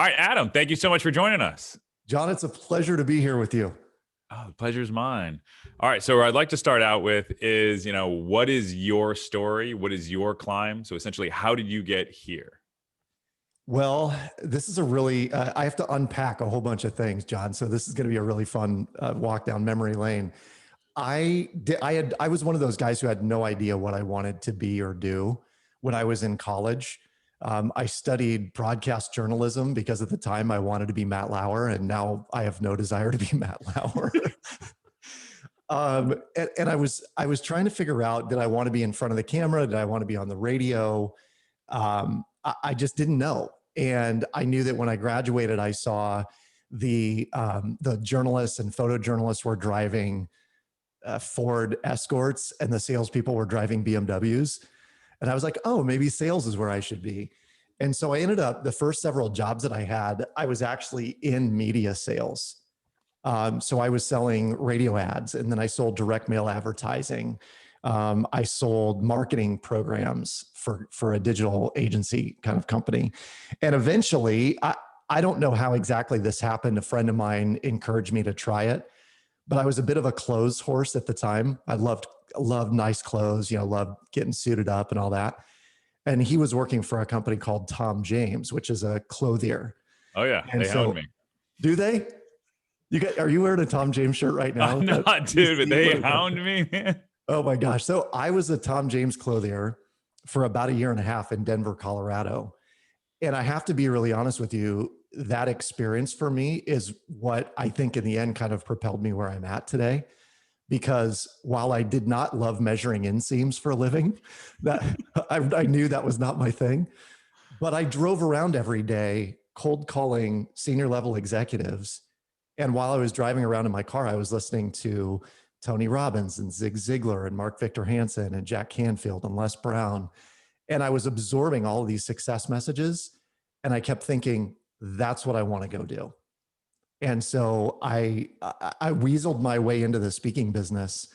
All right, Adam, thank you so much for joining us. John, it's a pleasure to be here with you. Oh, the pleasure's mine. All right, so where I'd like to start out with is, what is your story? What is your climb? So essentially, how did you get here? Well, this is a really, I have to unpack a whole bunch of things, John. So this is going to be a really fun walk down memory lane. I was one of those guys who had no idea what I wanted to be or do when I was in college. I studied broadcast journalism because at the time I wanted to be Matt Lauer, and now I have no desire to be Matt Lauer. And I was trying to figure out, did I want to be in front of the camera? Did I want to be on the radio? I just didn't know. And I knew that when I graduated, I saw the journalists and photojournalists were driving Ford Escorts, and the salespeople were driving BMWs. And I was like, oh, maybe sales is where I should be. And so I ended up, the first several jobs that I had, I was actually in media sales. So I was selling radio ads, and then I sold direct mail advertising. I sold marketing programs for a digital agency kind of company. And eventually, I don't know how exactly this happened. A friend of mine encouraged me to try it, but I was a bit of a clothes horse at the time. I loved nice clothes, loved getting suited up and all that. And he was working for a company called Tom James, which is a clothier. Oh yeah, And they hound me. Do they? Are you wearing a Tom James shirt right now? I'm not, dude, but they hound me, man. Oh my gosh. So I was a Tom James clothier for about a year and a half in Denver, Colorado. And I have to be really honest with you, that experience for me is what I think in the end kind of propelled me where I'm at today. Because while I did not love measuring inseams for a living, that I knew that was not my thing. But I drove around every day cold calling senior level executives. And while I was driving around in my car, I was listening to Tony Robbins and Zig Ziglar and Mark Victor Hansen and Jack Canfield and Les Brown. And I was absorbing all of these success messages. And I kept thinking, that's what I want to go do. And so I weaseled my way into the speaking business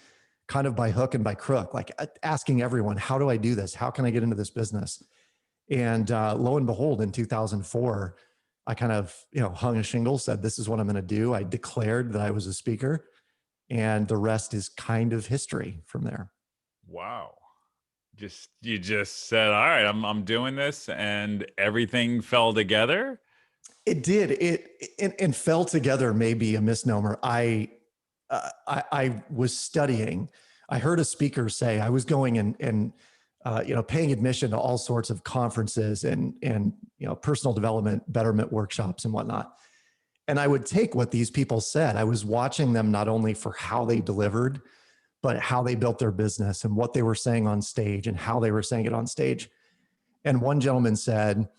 kind of by hook and by crook, like asking everyone, how do I do this? How can I get into this business? And lo and behold, in 2004, I kind of, hung a shingle, said, this is what I'm going to do. I declared that I was a speaker, and the rest is kind of history from there. Wow. You just said, all right, I'm doing this, and everything fell together. It did. It fell together, maybe a misnomer. I was studying. I heard a speaker say, I was going and paying admission to all sorts of conferences and personal development, betterment workshops and whatnot. And I would take what these people said. I was watching them not only for how they delivered, but how they built their business and what they were saying on stage and how they were saying it on stage. And one gentleman said,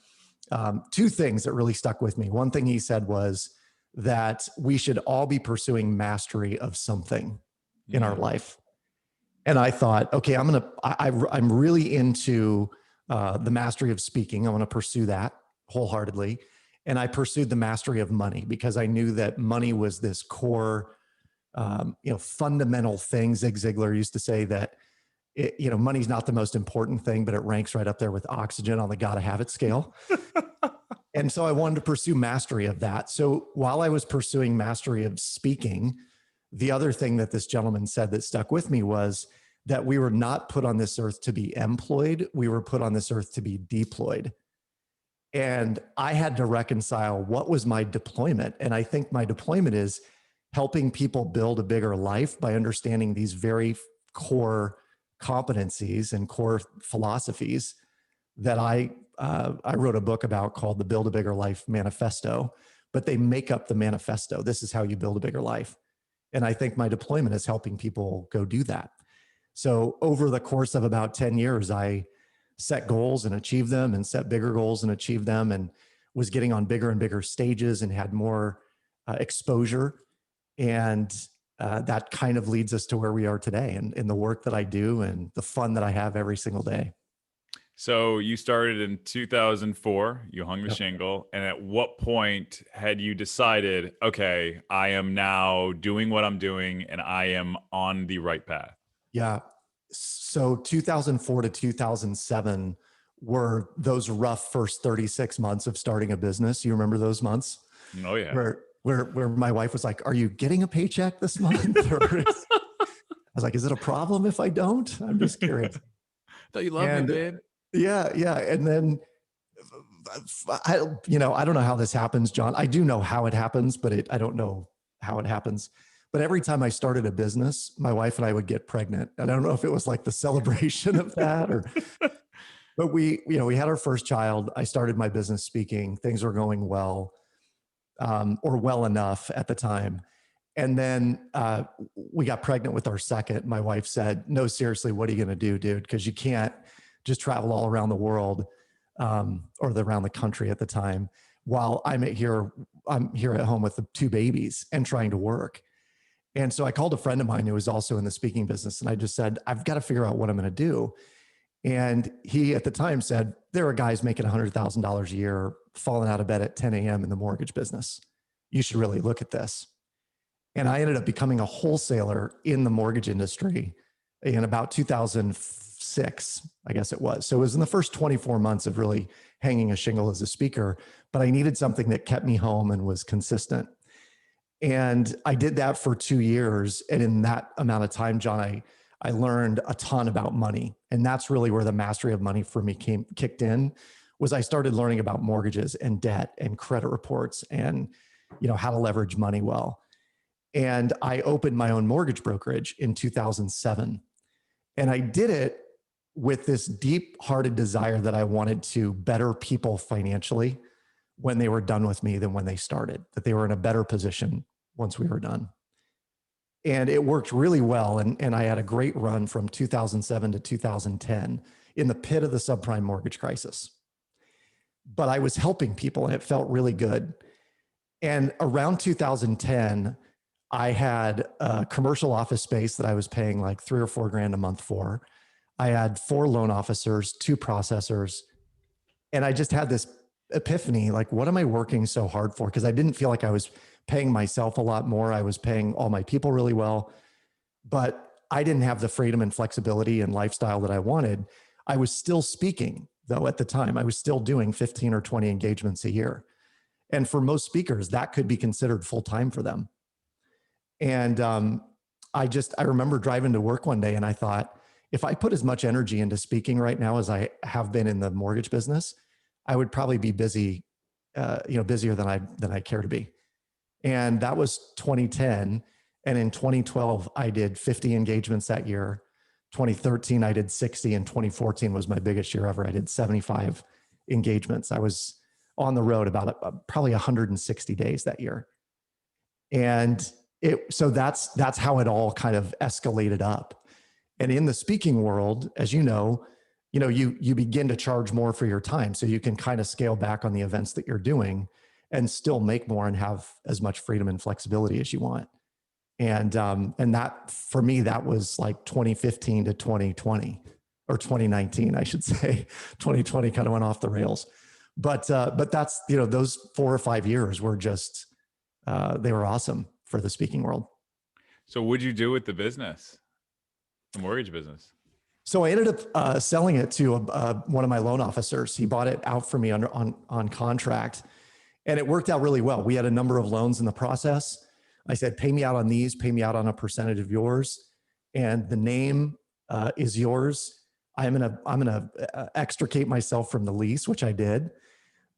two things that really stuck with me. One thing he said was that we should all be pursuing mastery of something in our life. And I thought, okay, I'm really into the mastery of speaking. I want to pursue that wholeheartedly. And I pursued the mastery of money because I knew that money was this core, fundamental thing. Zig Ziglar used to say that money's not the most important thing, but it ranks right up there with oxygen on the gotta have it scale. And so I wanted to pursue mastery of that. So while I was pursuing mastery of speaking, the other thing that this gentleman said that stuck with me was that we were not put on this earth to be employed. We were put on this earth to be deployed. And I had to reconcile what was my deployment. And I think my deployment is helping people build a bigger life by understanding these very core competencies and core philosophies that I wrote a book about called the Build a Bigger Life Manifesto, but they make up the manifesto. This is how you build a bigger life. And I think my deployment is helping people go do that. So over the course of about 10 years, I set goals and achieved them and set bigger goals and achieved them and was getting on bigger and bigger stages and had more exposure. And that kind of leads us to where we are today and in the work that I do and the fun that I have every single day. So you started in 2004, you hung the shingle. And at what point had you decided, okay, I am now doing what I'm doing and I am on the right path? Yeah. So 2004 to 2007 were those rough first 36 months of starting a business. You remember those months Oh yeah. where my wife was like, "Are you getting a paycheck this month?" I was like, "Is it a problem if I don't? I'm just curious." Thought you loved me, And babe. yeah, yeah. And then I don't know how this happens, John. I do know how it happens, but I don't know how it happens. But every time I started a business, my wife and I would get pregnant. And I don't know if it was like the celebration of that but we had our first child. I started my business speaking. Things were going well, or well enough at the time. And then we got pregnant with our second. My wife said, "No, seriously, what are you going to do, dude? Because you can't just travel all around the world, or around the country at the time, while I'm here at home with the two babies and trying to work." And so I called a friend of mine who was also in the speaking business, and I just said, "I've got to figure out what I'm going to do." And he at the time said, "There are guys making $100,000 a year falling out of bed at 10 a.m. in the mortgage business. You should really look at this." And I ended up becoming a wholesaler in the mortgage industry in about 2006, I guess it was. So it was in the first 24 months of really hanging a shingle as a speaker, but I needed something that kept me home and was consistent. And I did that for 2 years. And in that amount of time, John, I learned a ton about money. And that's really where the mastery of money for me kicked in, was I started learning about mortgages and debt and credit reports and, how to leverage money well. And I opened my own mortgage brokerage in 2007. And I did it with this deep hearted desire that I wanted to better people financially when they were done with me than when they started, that they were in a better position once we were done. And it worked really well. And I had a great run from 2007 to 2010 in the pit of the subprime mortgage crisis. But I was helping people and it felt really good. And around 2010, I had a commercial office space that I was paying like 3 or 4 grand a month for. I had 4 loan officers, 2 processors, and I just had this epiphany, like, what am I working so hard for? Because I didn't feel like I was paying myself a lot more. I was paying all my people really well, but I didn't have the freedom and flexibility and lifestyle that I wanted. I was still speaking, though, at the time. I was still doing 15 or 20 engagements a year. And for most speakers, that could be considered full time for them. And I remember driving to work one day and I thought, if I put as much energy into speaking right now as I have been in the mortgage business, I would probably be busy, busier than I care to be. And that was 2010. And in 2012, I did 50 engagements that year. 2013, I did 60, and 2014 was my biggest year ever. I did 75 engagements. I was on the road about probably 160 days that year. And so that's how it all kind of escalated up. And in the speaking world, as you know, you begin to charge more for your time, so you can kind of scale back on the events that you're doing and still make more and have as much freedom and flexibility as you want. And that, for me, that was like 2015 to 2020, or 2019, I should say. 2020 kind of went off the rails, but that's, those 4 or 5 years were just they were awesome for the speaking world. So what'd you do with the business, the mortgage business? So I ended up selling it to one of my loan officers. He bought it out for me on contract, and it worked out really well. We had a number of loans in the process. I said, "Pay me out on these, pay me out on a percentage of yours, and the name is yours. I'm gonna extricate myself from the lease," which I did.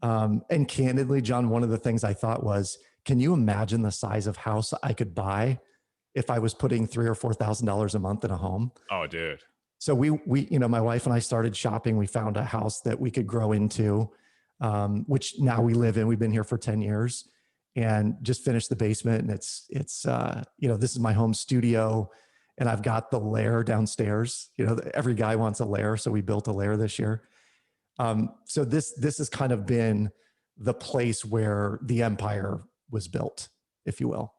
And candidly, John, one of the things I thought was, can you imagine the size of house I could buy if I was putting $3,000 or $4,000 a month in a home? Oh, dude. So we, my wife and I started shopping. We found a house that we could grow into, which now we live in. We've been here for 10 years and just finished the basement. And it's this is my home studio, and I've got the lair downstairs. Every guy wants a lair, so we built a lair this year. So this has kind of been the place where the empire was built, if you will.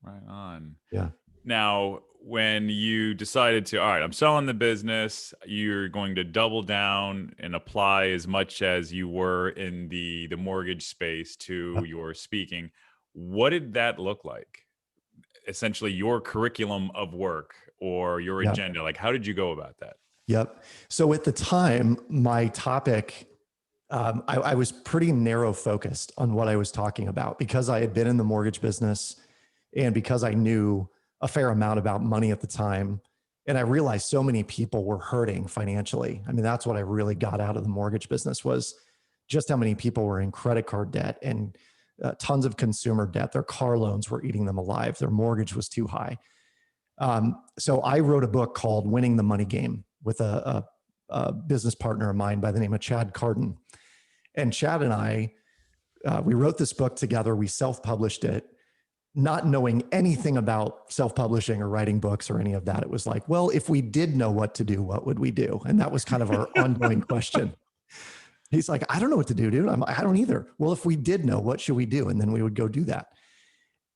Right on. Yeah. Now, when you decided to, all right, I'm selling the business, you're going to double down and apply as much as you were in the mortgage space to your speaking. What did that look like? Essentially, your curriculum of work or your agenda. Like, how did you go about that? Yep. So at the time, my topic, I was pretty narrow focused on what I was talking about because I had been in the mortgage business and because I knew a fair amount about money at the time. And I realized so many people were hurting financially. I mean, that's what I really got out of the mortgage business was just how many people were in credit card debt and tons of consumer debt. Their car loans were eating them alive. Their mortgage was too high. So I wrote a book called Winning the Money Game with a business partner of mine by the name of Chad Carden. And Chad and I, we wrote this book together. We self-published it, not knowing anything about self-publishing or writing books or any of that. It was like, well, if we did know what to do, what would we do? And that was kind of our ongoing question. He's like, I don't know what to do, dude. I don't either. Well, if we did know, what should we do? And then we would go do that.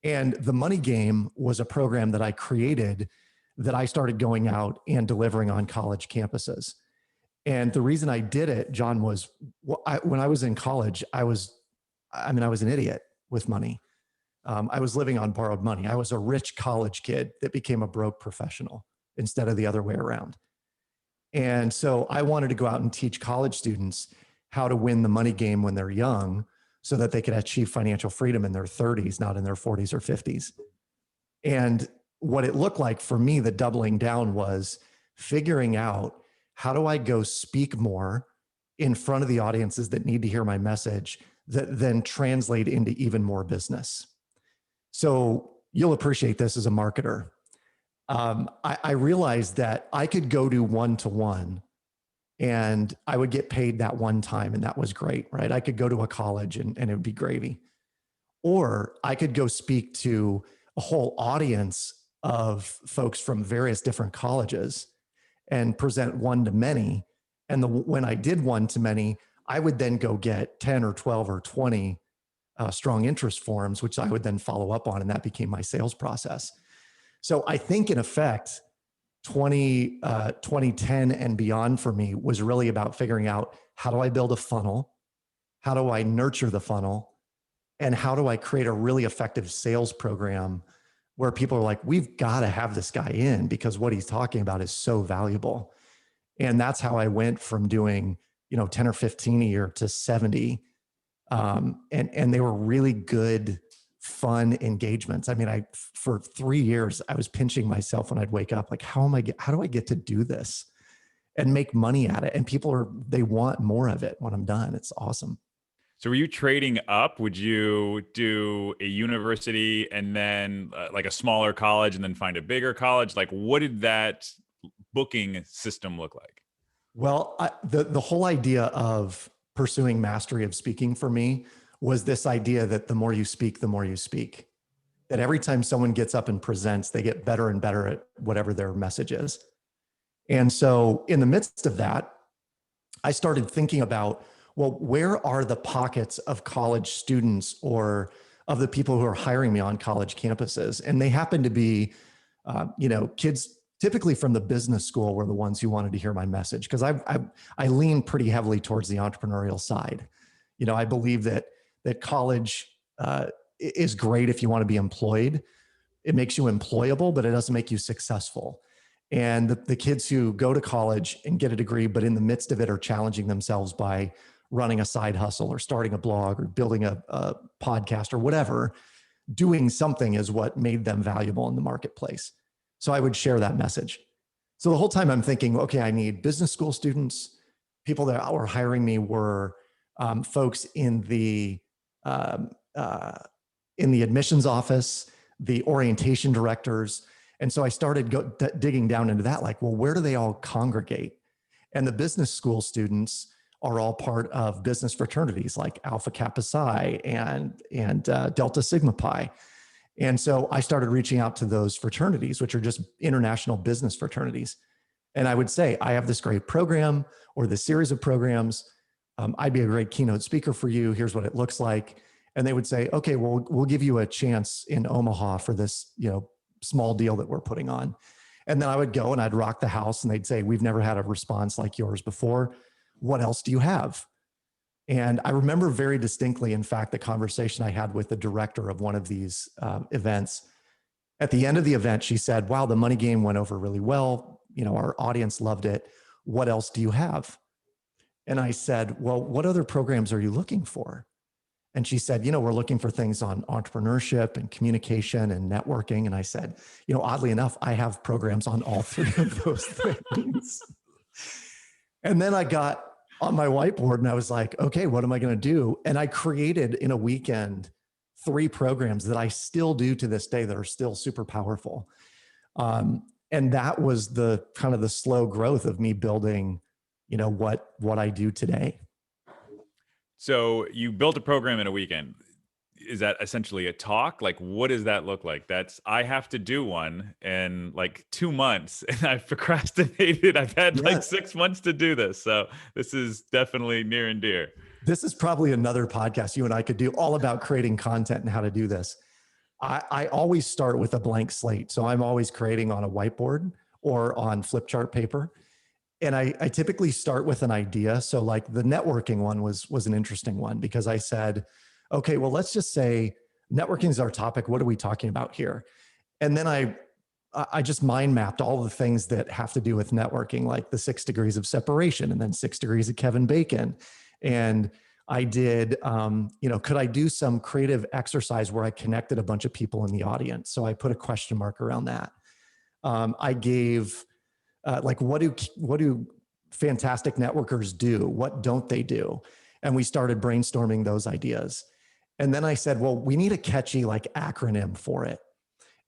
And the Money Game was a program that I created that I started going out and delivering on college campuses. And the reason I did it, John, was when I was in college, I was an idiot with money. I was living on borrowed money. I was a rich college kid that became a broke professional instead of the other way around. And so I wanted to go out and teach college students how to win the money game when they're young so that they could achieve financial freedom in their 30s, not in their 40s or 50s. And what it looked like for me, the doubling down was figuring out how do I go speak more in front of the audiences that need to hear my message that then translate into even more business. So you'll appreciate this as a marketer. I realized that I could go to one-to-one and I would get paid that one time. And that was great, right? I could go to a college and it would be gravy. Or I could go speak to a whole audience of folks from various different colleges and present one-to-many. And when I did one-to-many, I would then go get 10 or 12 or 20 strong interest forms, which I would then follow up on. And that became my sales process. So I think in effect, 2010 and beyond for me was really about figuring out how do I build a funnel? How do I nurture the funnel? And how do I create a really effective sales program where people are like, we've got to have this guy in because what he's talking about is so valuable. And that's how I went from doing, 10 or 15 a year to 70. And they were really good, fun engagements. I mean, for 3 years, I was pinching myself when I'd wake up, like, how do I get to do this and make money at it? And they want more of it when I'm done. It's awesome. So were you trading up? Would you do a university and then like a smaller college and then find a bigger college? Like what did that booking system look like? Well, the whole idea of pursuing mastery of speaking for me was this idea that the more you speak, the more you speak. That every time someone gets up and presents, they get better and better at whatever their message is. And so in the midst of that, I started thinking about, well, where are the pockets of college students or of the people who are hiring me on college campuses? And they happen to be, kids typically from the business school were the ones who wanted to hear my message because I lean pretty heavily towards the entrepreneurial side. I believe that college is great if you want to be employed. It makes you employable, but it doesn't make you successful. And the kids who go to college and get a degree, but in the midst of it are challenging themselves by running a side hustle or starting a blog or building a podcast or whatever, doing something is what made them valuable in the marketplace. So I would share that message. So the whole time I'm thinking, okay, I need business school students. People that were hiring me were folks in the admissions office, the orientation directors. And so I started digging down into that, like, well, where do they all congregate? And the business school students are all part of business fraternities like Alpha Kappa Psi and Delta Sigma Pi. And so I started reaching out to those fraternities, which are just international business fraternities. And I would say, I have this great program or this series of programs. I'd be a great keynote speaker for you. Here's what it looks like. And they would say, okay, well, we'll give you a chance in Omaha for this, small deal that we're putting on. And then I would go and I'd rock the house and they'd say, we've never had a response like yours before. What else do you have? And I remember very distinctly, in fact, the conversation I had with the director of one of these events. At the end of the event, she said, wow, the money game went over really well. Our audience loved it. what else do you have? And I said, well, what other programs are you looking for? And she said, we're looking for things on entrepreneurship and communication and networking. And I said, oddly enough, I have programs on all three of those things. And then I got on my whiteboard and I was like, okay, what am I going to do? And I created in a weekend 3 programs that I still do to this day that are still super powerful. And that was the kind of the slow growth of me building, what I do today. So you built a program in a weekend. Is that essentially a talk? Like, what does that look like? I have to do one in like 2 months and I've procrastinated. I've had like 6 months to do this. So this is definitely near and dear. This is probably another podcast you and I could do all about creating content and how to do this. I always start with a blank slate. So I'm always creating on a whiteboard or on flip chart paper. And I typically start with an idea. So like the networking one was an interesting one because I said, okay, well, let's just say networking is our topic. What are we talking about here? And then I just mind mapped all the things that have to do with networking, like the 6 degrees of separation and then 6 degrees of Kevin Bacon. And I did, could I do some creative exercise where I connected a bunch of people in the audience? So I put a question mark around that. I gave, what do fantastic networkers do? What don't they do? And we started brainstorming those ideas. And then I said, well, we need a catchy acronym for it.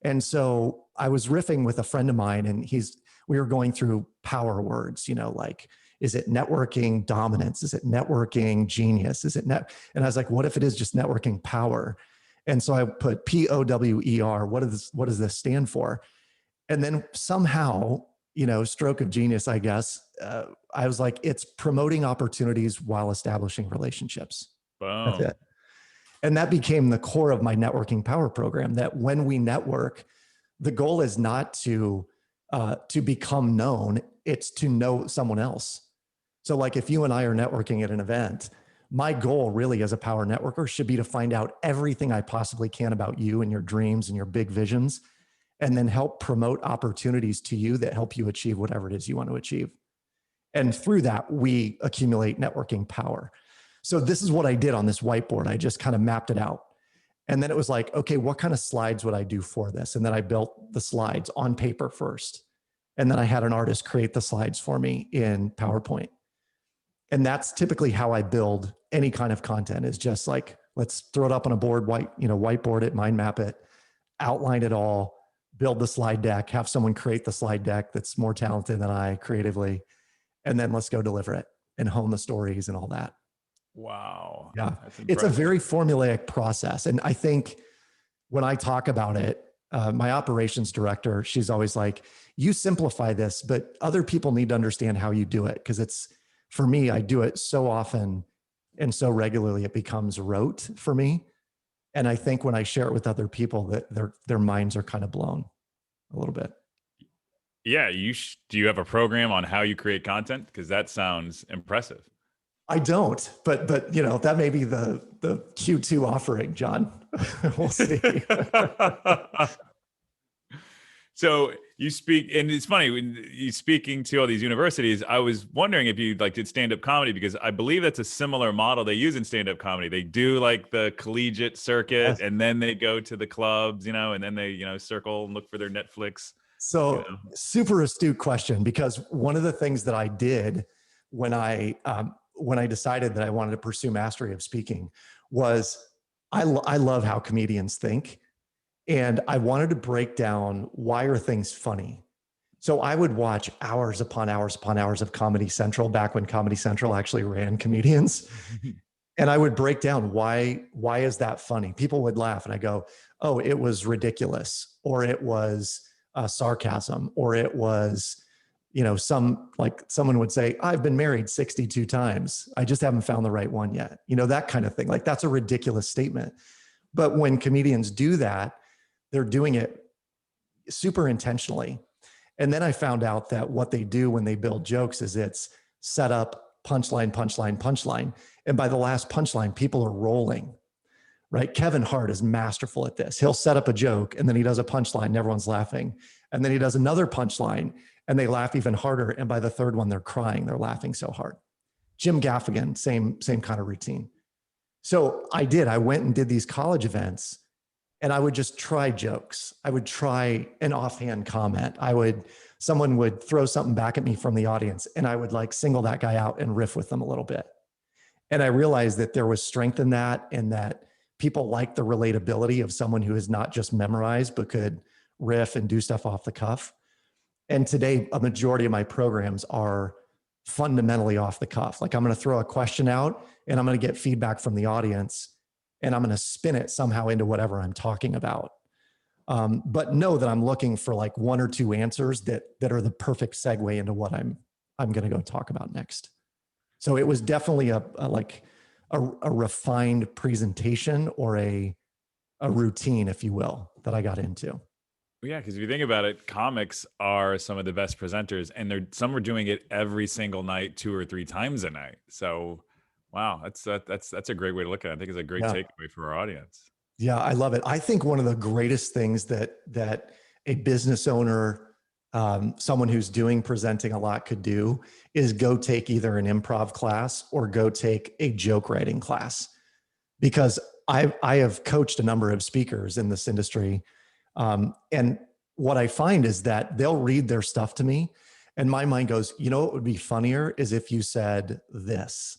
And so I was riffing with a friend of mine and we were going through power words, is it networking dominance? Is it networking genius? And I was like, what if it is just networking power? And so I put POWER. What does this stand for? And then somehow, stroke of genius, I guess, I was like, it's promoting opportunities while establishing relationships. Boom. That's it. And that became the core of my networking power program, that when we network, the goal is not to become known, it's to know someone else. So like if you and I are networking at an event, my goal really as a power networker should be to find out everything I possibly can about you and your dreams and your big visions, and then help promote opportunities to you that help you achieve whatever it is you want to achieve. And through that, we accumulate networking power. So this is what I did on this whiteboard. I just kind of mapped it out. And then it was like, okay, what kind of slides would I do for this? And then I built the slides on paper first. And then I had an artist create the slides for me in PowerPoint. And that's typically how I build any kind of content, is just like, let's throw it up on a board, whiteboard it, mind map it, outline it all, build the slide deck, have someone create the slide deck that's more talented than I creatively, and then let's go deliver it and hone the stories and all that. Wow. Yeah. It's a very formulaic process. And I think when I talk about it, my operations director, she's always like, you simplify this, but other people need to understand how you do it. Because for me, I do it so often and so regularly, it becomes rote for me. And I think when I share it with other people, that their minds are kind of blown a little bit. Yeah. Do you have a program on how you create content? Because that sounds impressive. I don't, but that may be the Q2 offering, John. We'll see. So you speak, and it's funny when you speaking to all these universities, I was wondering if you did stand-up comedy, because I believe that's a similar model they use in stand-up comedy. They do the collegiate circuit, yes, and then they go to the clubs, and then they, circle and look for their Netflix. So super astute question, because one of the things that I did when I decided that I wanted to pursue mastery of speaking was I love how comedians think. And I wanted to break down, why are things funny? So I would watch hours upon hours upon hours of Comedy Central back when Comedy Central actually ran comedians. And I would break down, why is that funny? People would laugh and I go, oh, it was ridiculous, or it was sarcasm, or it was, someone would say, I've been married 62 times. I just haven't found the right one yet. That kind of thing. That's a ridiculous statement. But when comedians do that, they're doing it super intentionally. And then I found out that what they do when they build jokes is it's set up, punchline, punchline, punchline. And by the last punchline, people are rolling, right? Kevin Hart is masterful at this. He'll set up a joke and then he does a punchline and everyone's laughing. And then he does another punchline and they laugh even harder. And by the third one, they're crying. They're laughing so hard. Jim Gaffigan, same kind of routine. So I went and did these college events, and I would just try jokes. I would try an offhand comment. Someone would throw something back at me from the audience, and I would like single that guy out and riff with them a little bit. And I realized that there was strength in that, and that people like the relatability of someone who is not just memorized, but could riff and do stuff off the cuff. And today, a majority of my programs are fundamentally off the cuff. Like, I'm going to throw a question out and I'm going to get feedback from the audience, and I'm going to spin it somehow into whatever I'm talking about. But know that I'm looking for like one or two answers that are the perfect segue into what I'm going to go talk about next. So it was definitely a refined presentation, or a routine, if you will, that I got into. Yeah, because if you think about it, comics are some of the best presenters, and some are doing it every single night, 2 or 3 times a night. So, wow, that's a great way to look at it. I think it's a great takeaway for our audience. Yeah, I love it. I think one of the greatest things that a business owner, someone who's doing presenting a lot, could do is go take either an improv class or go take a joke writing class. Because I have coached a number of speakers in this industry. And what I find is that they'll read their stuff to me, and my mind goes, you know, what would be funnier is if you said this.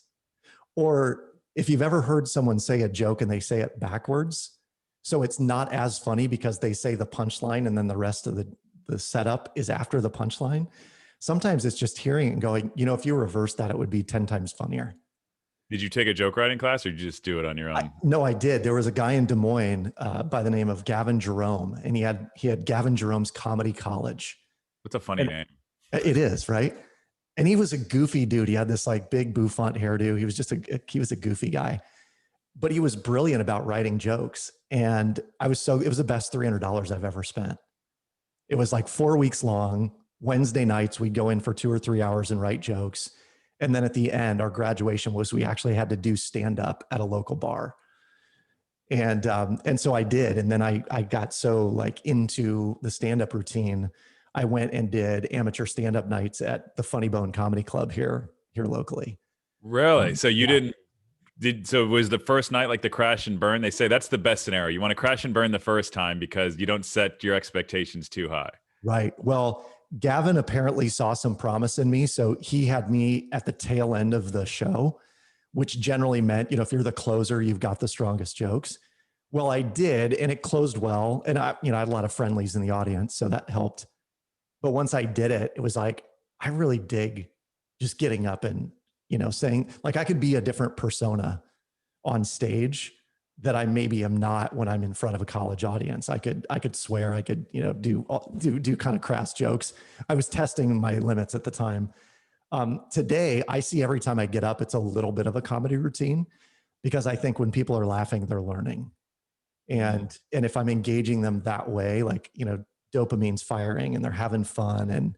Or if you've ever heard someone say a joke and they say it backwards, so it's not as funny because they say the punchline and then the rest of the setup is after the punchline. Sometimes it's just hearing it and going, you know, if you reverse that, it would be 10 times funnier. Did you take a joke writing class, or did you just do it on your own? No, I did. There was a guy in Des Moines by the name of Gavin Jerome, and he had Gavin Jerome's Comedy College. What's a funny name? It is, right? And he was a goofy dude. He had this like big bouffant hairdo. He was just he was a goofy guy, but he was brilliant about writing jokes. And it was the best $300 I've ever spent. It was like 4 weeks long. Wednesday nights, we'd go in for 2 or 3 hours and write jokes. And then at the end, our graduation was we actually had to do stand up at a local bar. And so I did. And then I got so like into the stand up routine, I went and did amateur stand up nights at the Funny Bone Comedy Club here locally. Really? So you so was the first night like the crash and burn? They say that's the best scenario. You want to crash and burn the first time because you don't set your expectations too high. Right. Well, Gavin apparently saw some promise in me. So he had me at the tail end of the show, which generally meant, you know, if you're the closer, you've got the strongest jokes. Well, I did, and it closed well. And I had a lot of friendlies in the audience, so that helped. But once I did it, it was like, I really dig just getting up and, you know, saying, like, I could be a different persona on stage that I maybe am not when I'm in front of a college audience. I could swear, I could, you know, do kind of crass jokes. I was testing my limits at the time. Today, I see every time I get up, it's a little bit of a comedy routine, because I think when people are laughing, they're learning. And if I'm engaging them that way, like, you know, dopamine's firing and they're having fun. And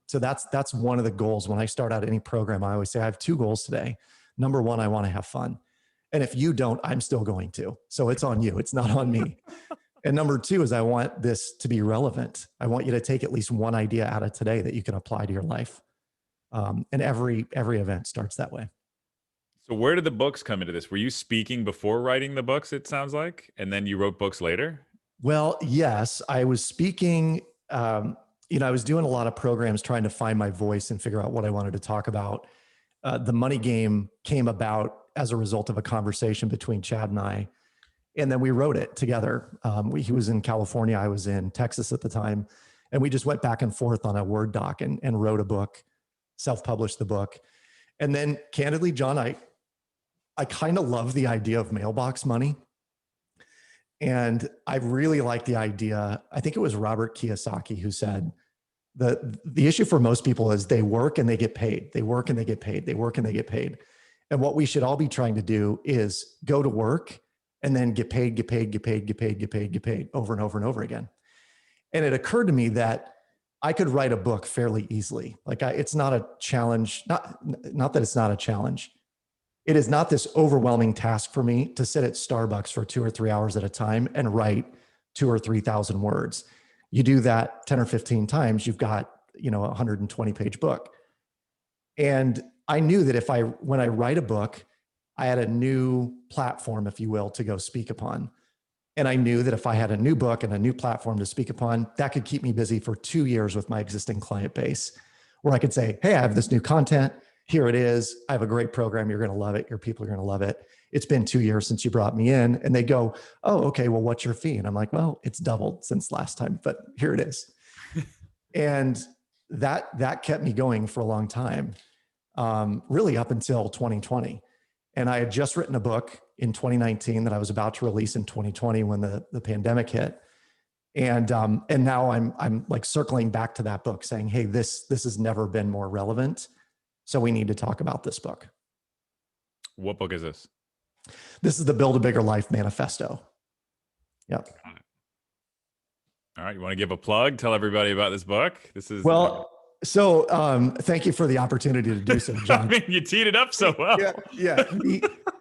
so that's one of the goals. When I start out any program, I always say I have 2 goals today. Number 1, I want to have fun. And if you don't, I'm still going to. So it's on you. It's not on me. And number 2 is I want this to be relevant. I want you to take at least one idea out of today that you can apply to your life. And every event starts that way. So where did the books come into this? Were you speaking before writing the books, it sounds like, and then you wrote books later? Well, yes, I was speaking. I was doing a lot of programs trying to find my voice and figure out what I wanted to talk about. The Money Game came about as a result of a conversation between Chad and I. And then we wrote it together. He was in California, I was in Texas at the time. And we just went back and forth on a Word doc and wrote a book, self-published the book. And then candidly, John, I kind of love the idea of mailbox money. And I really like the idea. I think it was Robert Kiyosaki who said, the issue for most people is they work and they get paid. They work and they get paid. They work and they get paid. And what we should all be trying to do is go to work and then get paid over and over and over again. And it occurred to me that I could write a book fairly easily. Like it's not a challenge, not that it's not a challenge. It is not this overwhelming task for me to sit at Starbucks for 2 or 3 hours at a time and write 2,000 or 3,000 words. You do that 10 or 15 times, you've got a 120-page book. And I knew that when I write a book, I had a new platform, if you will, to go speak upon. And I knew that if I had a new book and a new platform to speak upon, that could keep me busy for 2 years with my existing client base, where I could say, hey, I have this new content. Here it is. I have a great program. You're going to love it. Your people are going to love it. It's been 2 years since you brought me in. And they go, oh, okay, well, what's your fee? And I'm like, well, it's doubled since last time, but here it is. And that kept me going for a long time, really up until 2020. And I had just written a book in 2019 that I was about to release in 2020 when the pandemic hit. And now I'm like circling back to that book saying, hey, this has never been more relevant. So we need to talk about this book. What book is this? This is the Build a Bigger Life Manifesto. Yep. All right. You want to give a plug? Tell everybody about this book. This is so thank you for the opportunity to do so, John. I mean, you teed it up so well. Yeah.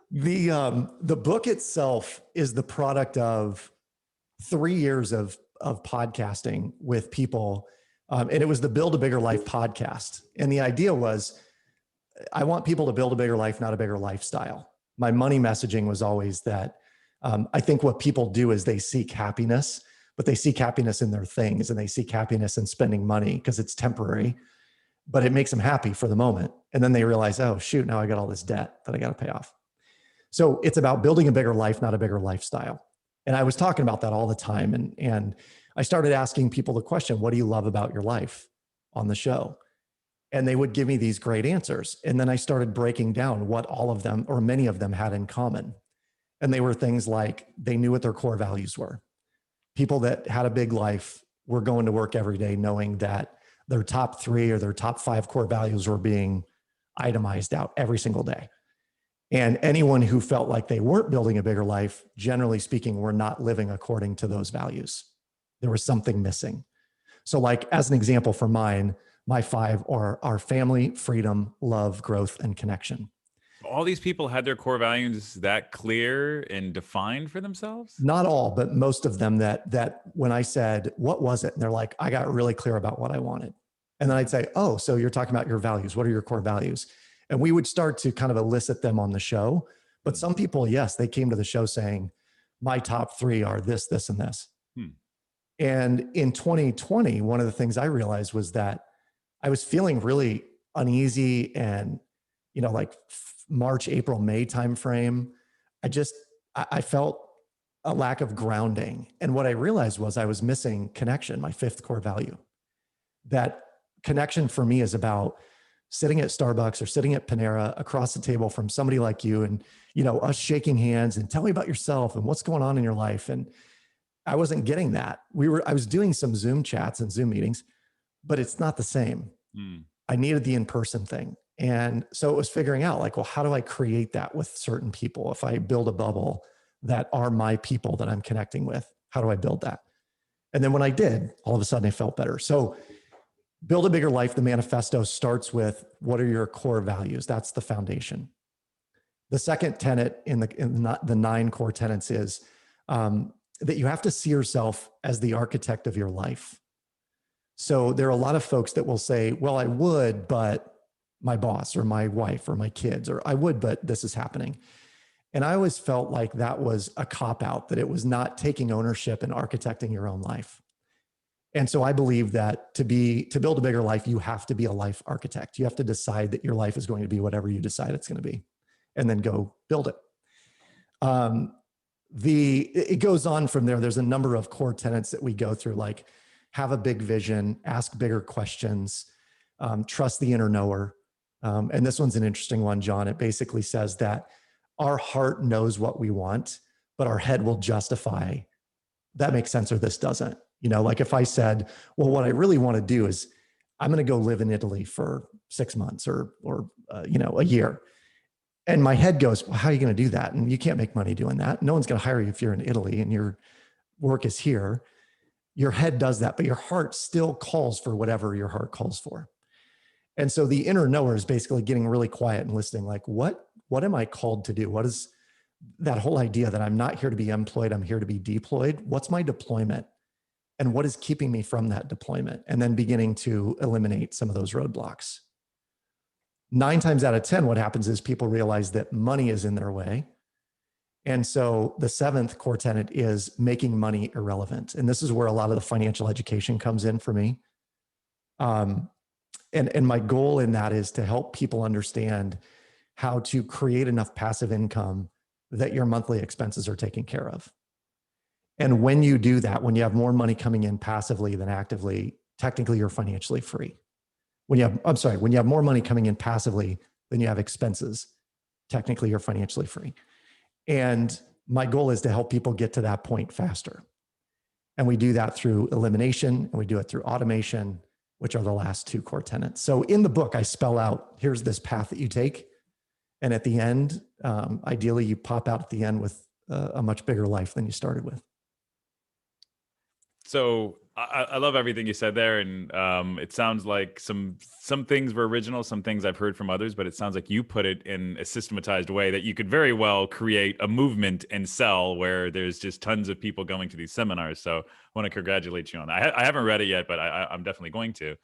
The book itself is the product of 3 years of podcasting with people. And it was the Build a Bigger Life podcast. And the idea was, I want people to build a bigger life, not a bigger lifestyle. My money messaging was always that I think what people do is they seek happiness, but they seek happiness in their things, and they seek happiness in spending money because it's temporary, but it makes them happy for the moment. And then they realize, oh, shoot, now I got all this debt that I got to pay off. So it's about building a bigger life, not a bigger lifestyle. And I was talking about that all the time. And I started asking people the question, what do you love about your life on the show? And they would give me these great answers. And then I started breaking down what all of them, or many of them, had in common. And they were things like they knew what their core values were. People that had a big life were going to work every day knowing that their top 3 or their top 5 core values were being itemized out every single day. And anyone who felt like they weren't building a bigger life, generally speaking, were not living according to those values. There was something missing. So like, as an example for mine, my 5 are family, freedom, love, growth, and connection. All these people had their core values that clear and defined for themselves? Not all, but most of them that when I said, what was it? And they're like, I got really clear about what I wanted. And then I'd say, oh, so you're talking about your values. What are your core values? And we would start to kind of elicit them on the show. But some people, yes, they came to the show saying, my top 3 are this, this, and this. And in 2020, one of the things I realized was that I was feeling really uneasy, and, like March, April, May timeframe, I felt a lack of grounding. And what I realized was I was missing connection, my 5th core value. That connection for me is about sitting at Starbucks or sitting at Panera across the table from somebody like you, and, us shaking hands and tell me about yourself and what's going on in your life. And I wasn't getting that. I was doing some Zoom chats and Zoom meetings, but it's not the same. I needed the in-person thing. And so it was figuring out like, well, how do I create that with certain people? If I build a bubble that are my people that I'm connecting with, how do I build that? And then when I did, all of a sudden I felt better. So Build a Bigger Life, the manifesto, starts with, what are your core values? That's the foundation. The second tenet in the 9 core tenets is that you have to see yourself as the architect of your life. So there are a lot of folks that will say, well, I would, but my boss or my wife or my kids, or I would, but this is happening. And I always felt like that was a cop-out, that it was not taking ownership and architecting your own life. And so I believe that to build a bigger life, you have to be a life architect. You have to decide that your life is going to be whatever you decide it's going to be, and then go build it. It goes on from there. There's a number of core tenets that we go through, like have a big vision, ask bigger questions, trust the inner knower. And this one's an interesting one, John. It basically says that our heart knows what we want, but our head will justify that makes sense or this doesn't. Like if I said, well, what I really want to do is I'm going to go live in Italy for 6 months or a year. And my head goes, well, how are you going to do that? And you can't make money doing that. No one's going to hire you if you're in Italy and your work is here. Your head does that, but your heart still calls for whatever your heart calls for. And so the inner knower is basically getting really quiet and listening, like, what am I called to do? What is that whole idea that I'm not here to be employed, I'm here to be deployed? What's my deployment? and what is keeping me from that deployment, and then beginning to eliminate some of those roadblocks. 9 times out of 10, what happens is people realize that money is in their way. And so the 7th core tenet is making money irrelevant. And this is where a lot of the financial education comes in for me. And my goal in that is to help people understand how to create enough passive income that your monthly expenses are taken care of. And when you do that, when you have more money coming in passively than actively, technically you're financially free. When you have more money coming in passively than you have expenses, technically you're financially free. And my goal is to help people get to that point faster. And we do that through elimination, and we do it through automation, which are the last 2 core tenets. So in the book, I spell out, here's this path that you take. And at the end, ideally you pop out at the end with a much bigger life than you started with. So I love everything you said there, and it sounds like some things were original, some things I've heard from others, but it sounds like you put it in a systematized way that you could very well create a movement and sell where there's just tons of people going to these seminars. So I want to congratulate you on that. I haven't read it yet, but I'm definitely going to.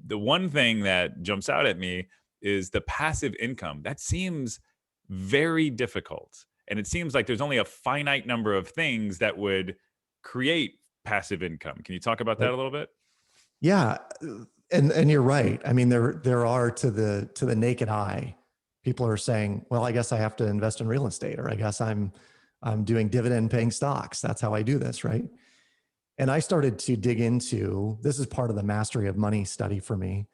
The one thing that jumps out at me is the passive income. That seems very difficult, and it seems like there's only a finite number of things that would create passive income. Can you talk about that a little bit? Yeah. And you're right. I mean, there are to the naked eye, people are saying, well, I guess I have to invest in real estate, or I guess I'm doing dividend paying stocks. That's how I do this. Right. And I started to dig into, this is part of the mastery of money study for me.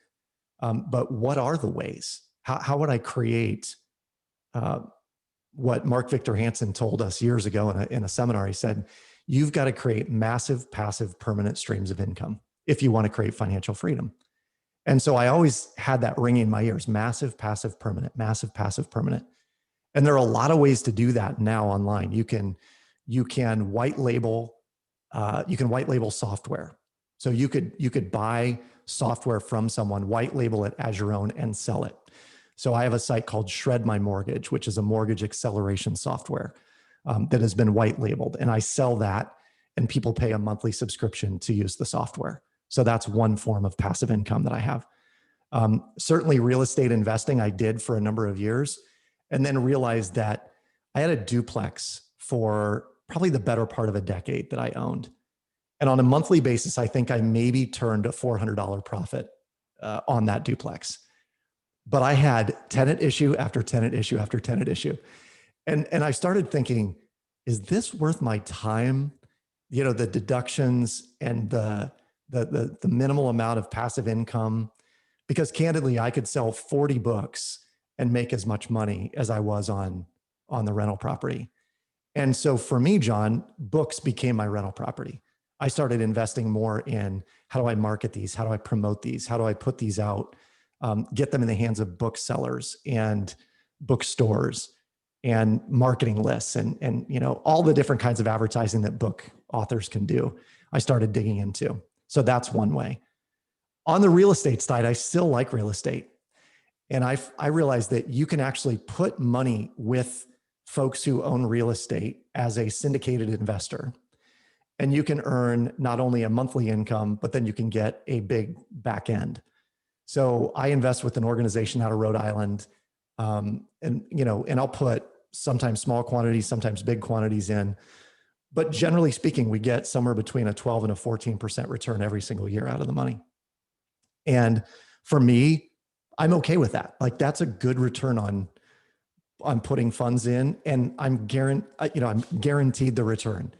But what are the ways? How would I create what Mark Victor Hansen told us years ago in a seminar? He said, you've got to create massive, passive, permanent streams of income if you want to create financial freedom. And so I always had that ringing in my ears: massive, passive, permanent, massive, passive, permanent. And there are a lot of ways to do that now online. You can white label, software. So you could buy software from someone, white label it as your own, and sell it. So I have a site called Shred My Mortgage, which is a mortgage acceleration software that has been white labeled, and I sell that, and people pay a monthly subscription to use the software. So that's one form of passive income that I have. Certainly real estate investing I did for a number of years, and then realized that I had a duplex for probably the better part of a decade that I owned. And on a monthly basis, I think I maybe turned a $400 profit on that duplex. But I had tenant issue after tenant issue after tenant issue. And I started thinking, is this worth my time? You know, the deductions and the minimal amount of passive income, because candidly, I could sell 40 books and make as much money as I was on the rental property. And so for me, John, books became my rental property. I started investing more in, how do I market these? How do I promote these? How do I put these out? Get them in the hands of booksellers and bookstores and marketing lists and you know, all the different kinds of advertising that book authors can do. I started digging into. So that's one way. On the real estate side, I still like real estate. And I realized that you can actually put money with folks who own real estate as a syndicated investor. And you can earn not only a monthly income, but then you can get a big back end. So I invest with an organization out of Rhode Island. And I'll put sometimes small quantities, sometimes big quantities in. But generally speaking, we get somewhere between a 12 and a 14% return every single year out of the money. And for me, I'm okay with that. Like, that's a good return on putting funds in, and I'm guaranteed the return.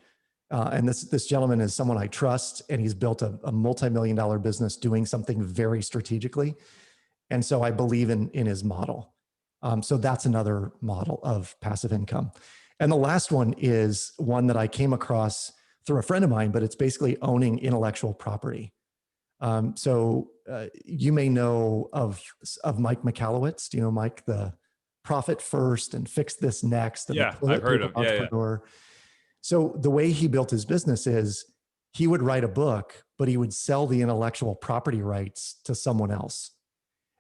And this gentleman is someone I trust, and he's built a multi-million-dollar business doing something very strategically. And so I believe in his model. So that's another model of passive income. And the last one is one that I came across through a friend of mine, but it's basically owning intellectual property. You may know of Mike Michalowicz. Do you know Mike, the Profit First and Fix This Next? And Yeah, I've heard of. Entrepreneur. Yeah. So the way he built his business is he would write a book, but he would sell the intellectual property rights to someone else.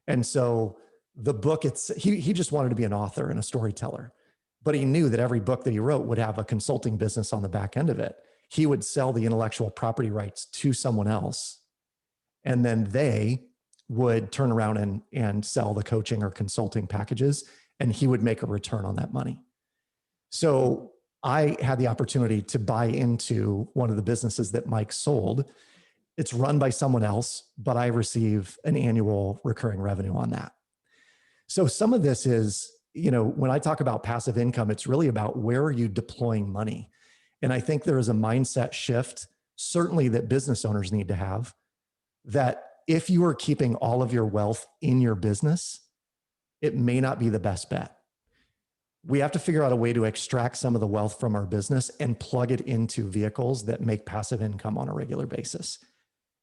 And so the book, he just wanted to be an author and a storyteller, but he knew that every book that he wrote would have a consulting business on the back end of it. he would sell the intellectual property rights to someone else. And then they would turn around and sell the coaching or consulting packages, and he would make a return on that money. So I had the opportunity to buy into one of the businesses that Mike sold. It's run by someone else, but I receive an annual recurring revenue on that. So some of this is, when I talk about passive income, it's really about where are you deploying money? And I think there is a mindset shift, certainly that business owners need to have, that if you are keeping all of your wealth in your business, it may not be the best bet. We have to figure out a way to extract some of the wealth from our business and plug it into vehicles that make passive income on a regular basis.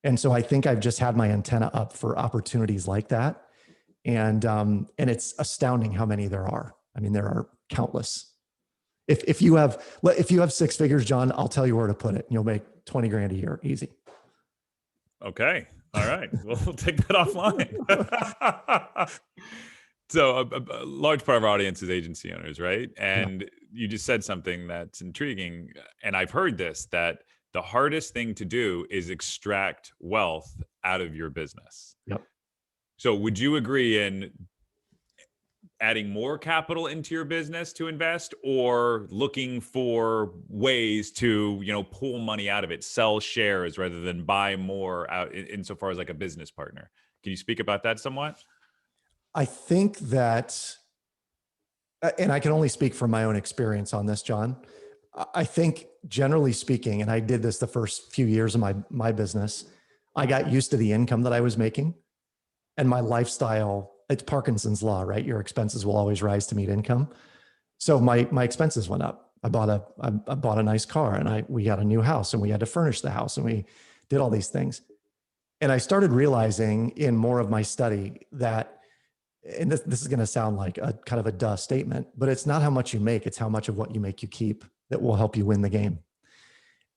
And so I think I've just had my antenna up for opportunities like that. And it's astounding how many there are. I mean, there are countless. If you have 6 figures, John, I'll tell you where to put it. You'll make 20 grand a year, easy. Okay. All right. We'll take that offline. So a large part of our audience is agency owners, right? And you just said something that's intriguing. And I've heard this, that the hardest thing to do is extract wealth out of your business. Yep. So would you agree in adding more capital into your business to invest, or looking for ways to, pull money out of it, sell shares rather than buy more out insofar as like a business partner? Can you speak about that somewhat? I think that, and I can only speak from my own experience on this, John. I think generally speaking, and I did this the first few years of my business, I got used to the income that I was making and my lifestyle. It's Parkinson's law, right? Your expenses will always rise to meet income. So my expenses went up. I bought a nice car, and we got a new house, and we had to furnish the house, and we did all these things. And I started realizing in more of my study that, and this is going to sound like a kind of a duh statement, but it's not how much you make, it's how much of what you make you keep that will help you win the game.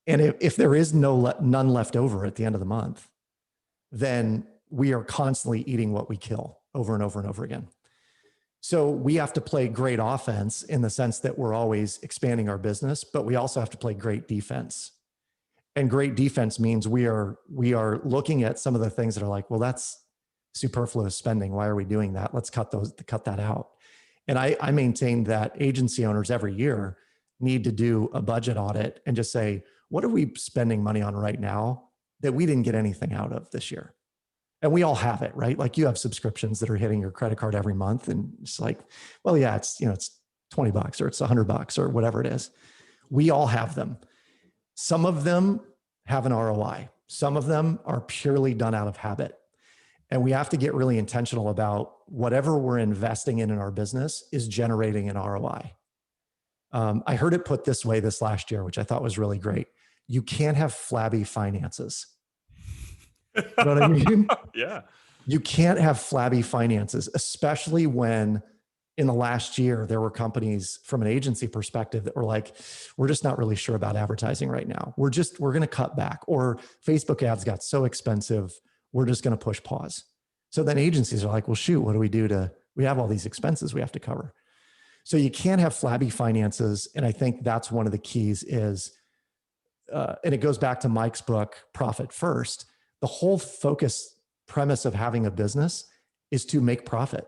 And if there is none left over at the end of the month, then we are constantly eating what we kill over and over and over again. So we have to play great offense in the sense that we're always expanding our business, but we also have to play great defense. And great defense means we are looking at some of the things that are like, well, that's superfluous spending. Why are we doing that? Let's cut that out. And I maintain that agency owners every year need to do a budget audit and just say, what are we spending money on right now that we didn't get anything out of this year? And we all have it, right? Like you have subscriptions that are hitting your credit card every month, and it's like, well, yeah, it's $20 or it's $100 or whatever it is. We all have them. Some of them have an ROI. Some of them are purely done out of habit. And we have to get really intentional about whatever we're investing in our business is generating an ROI. I heard it put this way this last year, which I thought was really great. You can't have flabby finances. You know what I mean? Yeah. You can't have flabby finances, especially when in the last year, there were companies from an agency perspective that were like, we're just not really sure about advertising right now. We're going to cut back, or Facebook ads got so expensive, we're just going to push pause. So then agencies are like, well, shoot, what do we do we have all these expenses we have to cover. So you can't have flabby finances. And I think that's one of the keys is, and it goes back to Mike's book, Profit First. The whole premise of having a business is to make profit.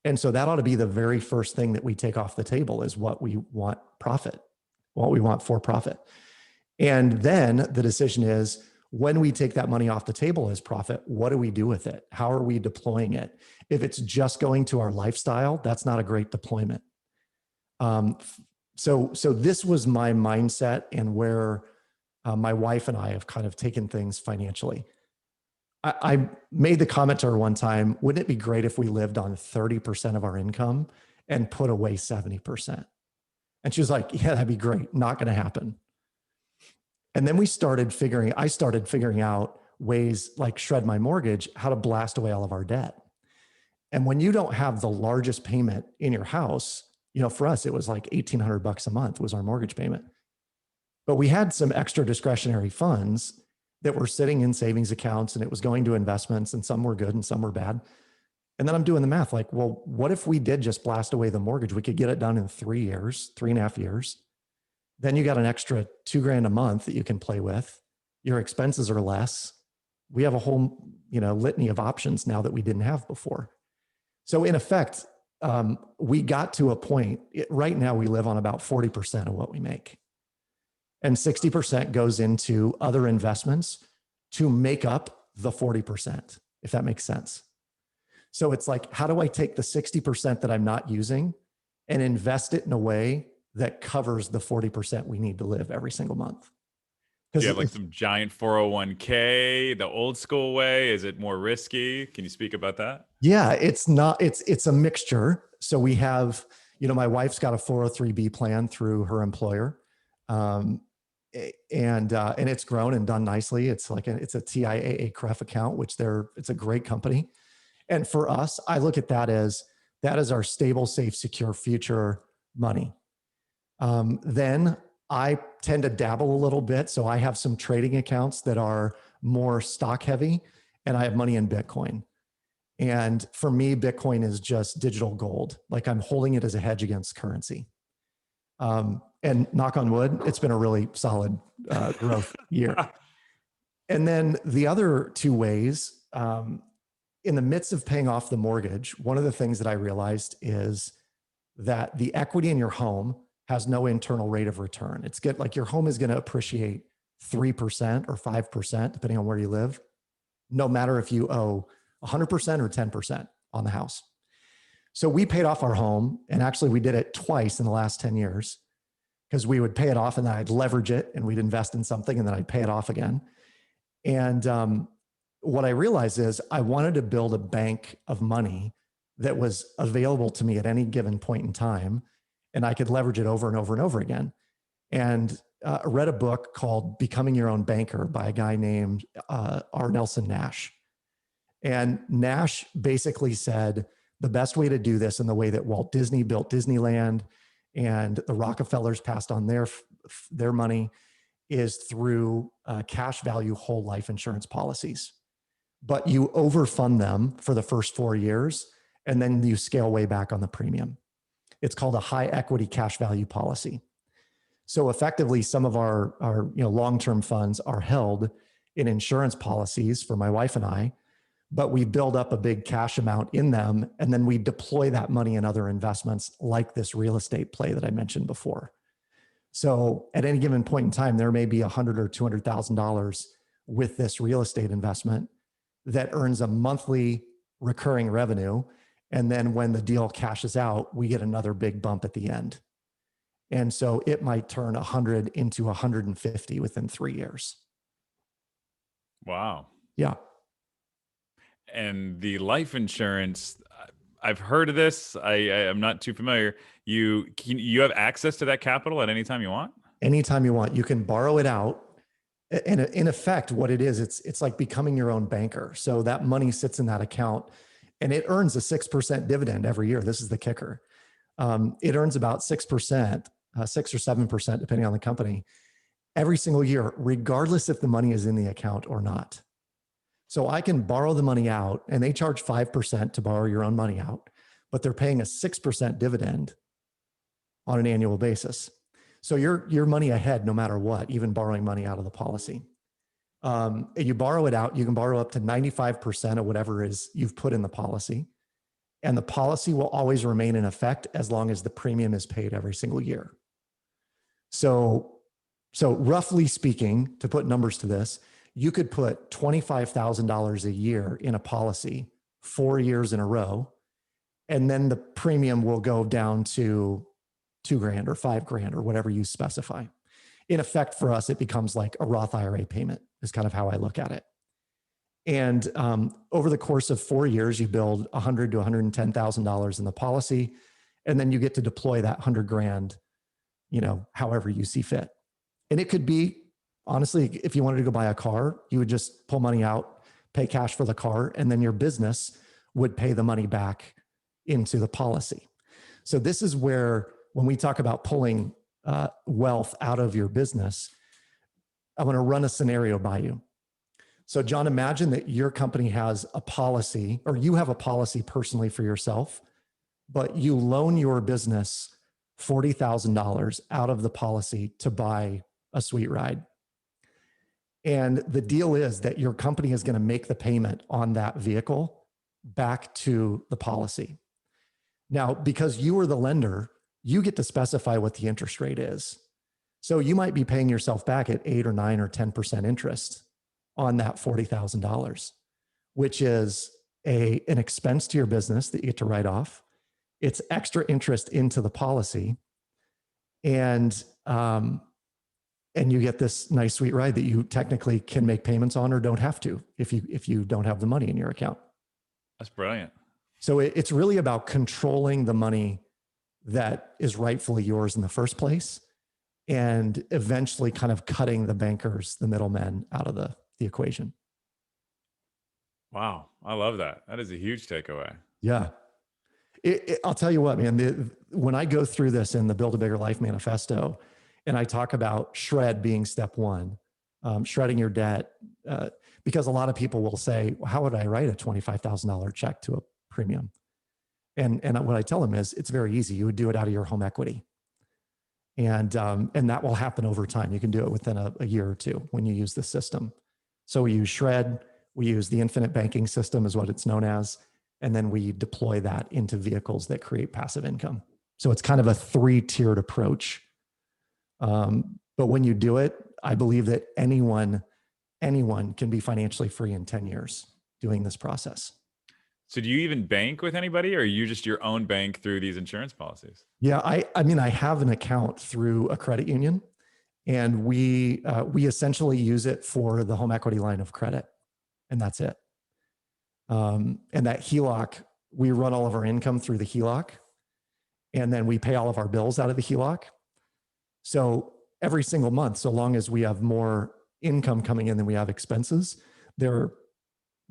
And so that ought to be the very first thing that we take off the table is what we want what we want for profit. And then the decision is, when we take that money off the table as profit, what do we do with it? How are we deploying it? If it's just going to our lifestyle, that's not a great deployment. So this was my mindset and where my wife and I have kind of taken things financially. I made the comment to her one time, wouldn't it be great if we lived on 30% of our income and put away 70%? And she was like, yeah, that'd be great. Not going to happen. And then I started figuring out ways like Shred My Mortgage, how to blast away all of our debt. And when you don't have the largest payment in your house, for us, it was like $1,800 a month was our mortgage payment. But we had some extra discretionary funds that were sitting in savings accounts, and it was going to investments, and some were good and some were bad. And then I'm doing the math like, well, what if we did just blast away the mortgage? We could get it done in 3 years, 3.5 years. Then you got an extra $2,000 a month that you can play with. Your expenses are less. We have a whole, litany of options now that we didn't have before. So in effect, we got to a point, right now we live on about 40% of what we make. And 60% goes into other investments to make up the 40%, if that makes sense. So it's like, how do I take the 60% that I'm not using and invest it in a way that covers the 40% we need to live every single month? Do you have like some giant 401k, the old school way? Is it more risky? Can you speak about that? Yeah, it's a mixture. So we have, my wife's got a 403B plan through her employer. And it's grown and done nicely. It's it's a TIAA CREF account, which it's a great company. And for us, I look at that as our stable, safe, secure future money. Then I tend to dabble a little bit. So I have some trading accounts that are more stock heavy, and I have money in Bitcoin. And for me, Bitcoin is just digital gold. Like I'm holding it as a hedge against currency. And knock on wood, it's been a really solid growth year. And then the other two ways, in the midst of paying off the mortgage, one of the things that I realized is that the equity in your home has no internal rate of return. It's good. Like your home is going to appreciate 3% or 5%, depending on where you live, no matter if you owe 100% or 10% on the house. So we paid off our home, and actually we did it twice in the last 10 years, because we would pay it off and then I'd leverage it and we'd invest in something and then I'd pay it off again. And what I realized is I wanted to build a bank of money that was available to me at any given point in time, and I could leverage it over and over and over again. And I read a book called Becoming Your Own Banker by a guy named R. Nelson Nash. And Nash basically said the best way to do this, in the way that Walt Disney built Disneyland and the Rockefellers passed on their money, is through cash value whole life insurance policies. But you overfund them for the first 4 years, and then you scale way back on the premium. It's called a high equity cash value policy. So effectively, some of our long-term funds are held in insurance policies for my wife and I, but we build up a big cash amount in them, and then we deploy that money in other investments like this real estate play that I mentioned before. So at any given point in time, there may be $100,000 or $200,000 with this real estate investment that earns a monthly recurring revenue. And then when the deal cashes out, we get another big bump at the end. And so it might turn 100 into 150 within 3 years. Wow. Yeah. And the life insurance, I've heard of this. I'm not too familiar. You have access to that capital at any time you want? Anytime you want. You can borrow it out. And in effect, what it is, it's like becoming your own banker. So that money sits in that account and it earns a 6% dividend every year. This is the kicker. It earns about 6%, 6 or 7%, depending on the company, every single year, regardless if the money is in the account or not. So I can borrow the money out, and they charge 5% to borrow your own money out, but they're paying a 6% dividend on an annual basis. So your money ahead, no matter what, even borrowing money out of the policy. You borrow it out, you can borrow up to 95% of whatever is you've put in the policy. And the policy will always remain in effect as long as the premium is paid every single year. So roughly speaking, to put numbers to this, you could put $25,000 a year in a policy 4 years in a row, and then the premium will go down to $2,000 or $5,000 or whatever you specify. In effect, for us, it becomes like a Roth IRA payment is kind of how I look at it. And over the course of 4 years, you build $100,000 to $110,000 in the policy, and then you get to deploy that $100,000, however you see fit. And it could be, honestly, if you wanted to go buy a car, you would just pull money out, pay cash for the car, and then your business would pay the money back into the policy. So this is where, when we talk about pulling wealth out of your business, I'm going to run a scenario by you. So John, imagine that your company has a policy, or you have a policy personally for yourself, but you loan your business $40,000 out of the policy to buy a sweet ride. And the deal is that your company is going to make the payment on that vehicle back to the policy. Now, because you are the lender, you get to specify what the interest rate is. So you might be paying yourself back at 8 or 9 or 10% interest on that $40,000, which is an expense to your business that you get to write off. It's extra interest into the policy, and you get this nice sweet ride that you technically can make payments on or don't have to if you don't have the money in your account. That's brilliant. So it's really about controlling the money that is rightfully yours in the first place, and eventually kind of cutting the bankers, the middlemen, out of the equation. Wow. I love that. That is a huge takeaway. Yeah. I'll tell you what, man, when I go through this in the Build a Bigger Life manifesto, and I talk about shred being step one, shredding your debt, because a lot of people will say, well, how would I write a $25,000 check to a premium? And what I tell them is, it's very easy. You would do it out of your home equity. And that will happen over time. You can do it within a year or two when you use the system. So we use shred, we use the infinite banking system is what it's known as. And then we deploy that into vehicles that create passive income. So it's kind of a 3-tiered approach. But when you do it, I believe that anyone can be financially free in 10 years doing this process. So do you even bank with anybody, or are you just your own bank through these insurance policies? Yeah, I mean, I have an account through a credit union, and we essentially use it for the home equity line of credit, and that's it. And that HELOC, we run all of our income through the HELOC, and then we pay all of our bills out of the HELOC. So every single month, so long as we have more income coming in than we have expenses, there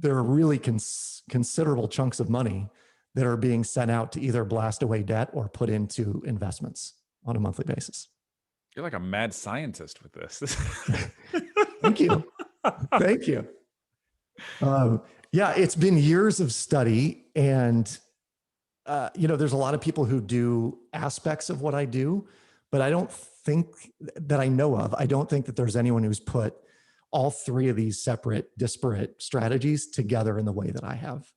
are really considerable chunks of money that are being sent out to either blast away debt or put into investments on a monthly basis. You're like a mad scientist with this. Thank you. Thank you. Yeah, it's been years of study, and there's a lot of people who do aspects of what I do, but I don't think that I know of. I don't think that there's anyone who's put all 3 of these separate, disparate strategies together in the way that I have.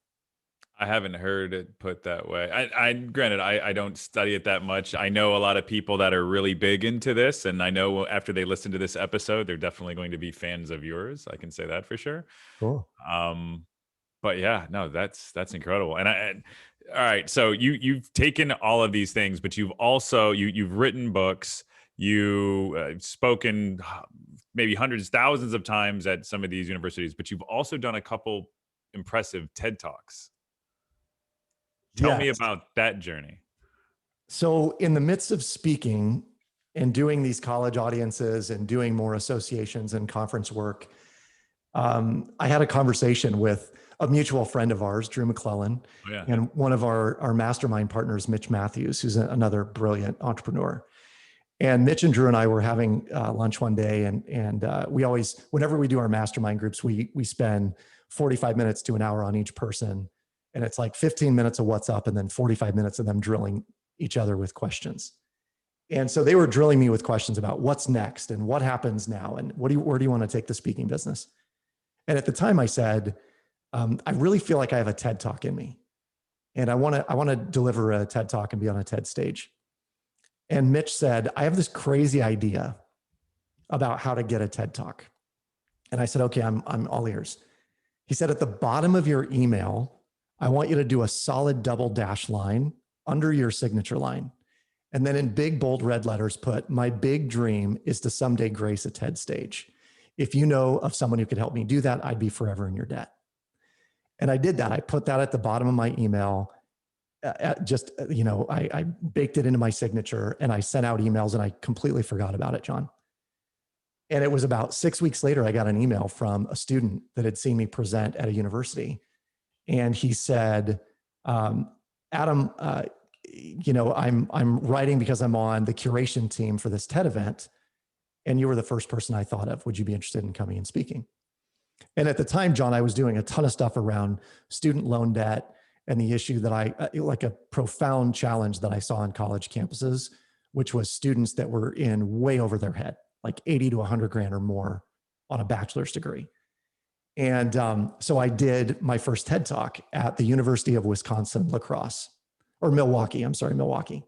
I haven't heard it put that way. Granted, I don't study it that much. I know a lot of people that are really big into this, and I know after they listen to this episode, they're definitely going to be fans of yours. I can say that for sure. Cool. But yeah, no, that's incredible. And all right, so you've taken all of these things, but you've also you've written books, you've spoken maybe hundreds, thousands of times at some of these universities, but you've also done a couple impressive TED Talks. Tell me about that journey. So in the midst of speaking and doing these college audiences and doing more associations and conference work, I had a conversation with a mutual friend of ours, Drew McClellan, and one of our mastermind partners, Mitch Matthews, who's another brilliant entrepreneur. And Mitch and Drew and I were having lunch one day, and we always, whenever we do our mastermind groups, we spend 45 minutes to an hour on each person. And it's like 15 minutes of what's up and then 45 minutes of them drilling each other with questions. And so they were drilling me with questions about what's next and what happens now and where do you want to take the speaking business? And at the time I said, I really feel like I have a TED Talk in me, and I want to deliver a TED Talk and be on a TED stage. And Mitch said, I have this crazy idea about how to get a TED Talk. And I said, okay, I'm all ears. He said, at the bottom of your email, I want you to do a solid double dash line under your signature line. And then in big, bold red letters, put, my big dream is to someday grace a TED stage. If you know of someone who could help me do that, I'd be forever in your debt. And I did that. I put that at the bottom of my email. I baked it into my signature, and I sent out emails, and I completely forgot about it, John. And it was about 6 weeks later, I got an email from a student that had seen me present at a university. And he said, Adam, I'm writing because I'm on the curation team for this TED event, and you were the first person I thought of. Would you be interested in coming and speaking? And at the time, John, I was doing a ton of stuff around student loan debt and the issue that like a profound challenge that I saw on college campuses which was students that were in way over their head, like 80 to 100 grand or more on a bachelor's degree. And so I did my first TED Talk at the University of Wisconsin La Crosse, or Milwaukee, I'm sorry, Milwaukee.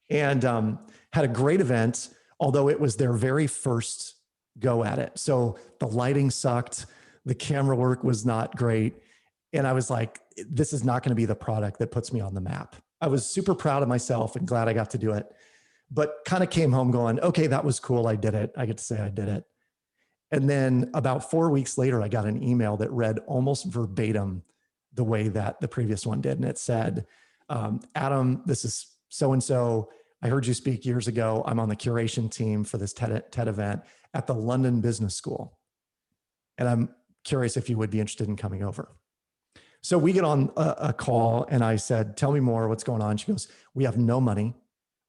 And had a great event, although it was their very first go at it. So the lighting sucked, the camera work was not great. And I was like, this is not going to be the product that puts me on the map. I was super proud of myself and glad I got to do it, but kind of came home going, okay, that was cool. I did it. I get to say I did it. And then about 4 weeks later, I got an email that read almost verbatim the way that the previous one did. And it said, Adam, this is so-and-so. I heard you speak years ago. I'm on the curation team for this TED event at the London Business School. And I'm curious if you would be interested in coming over. So we get on a call and I said, tell me more, what's going on? She goes, we have no money.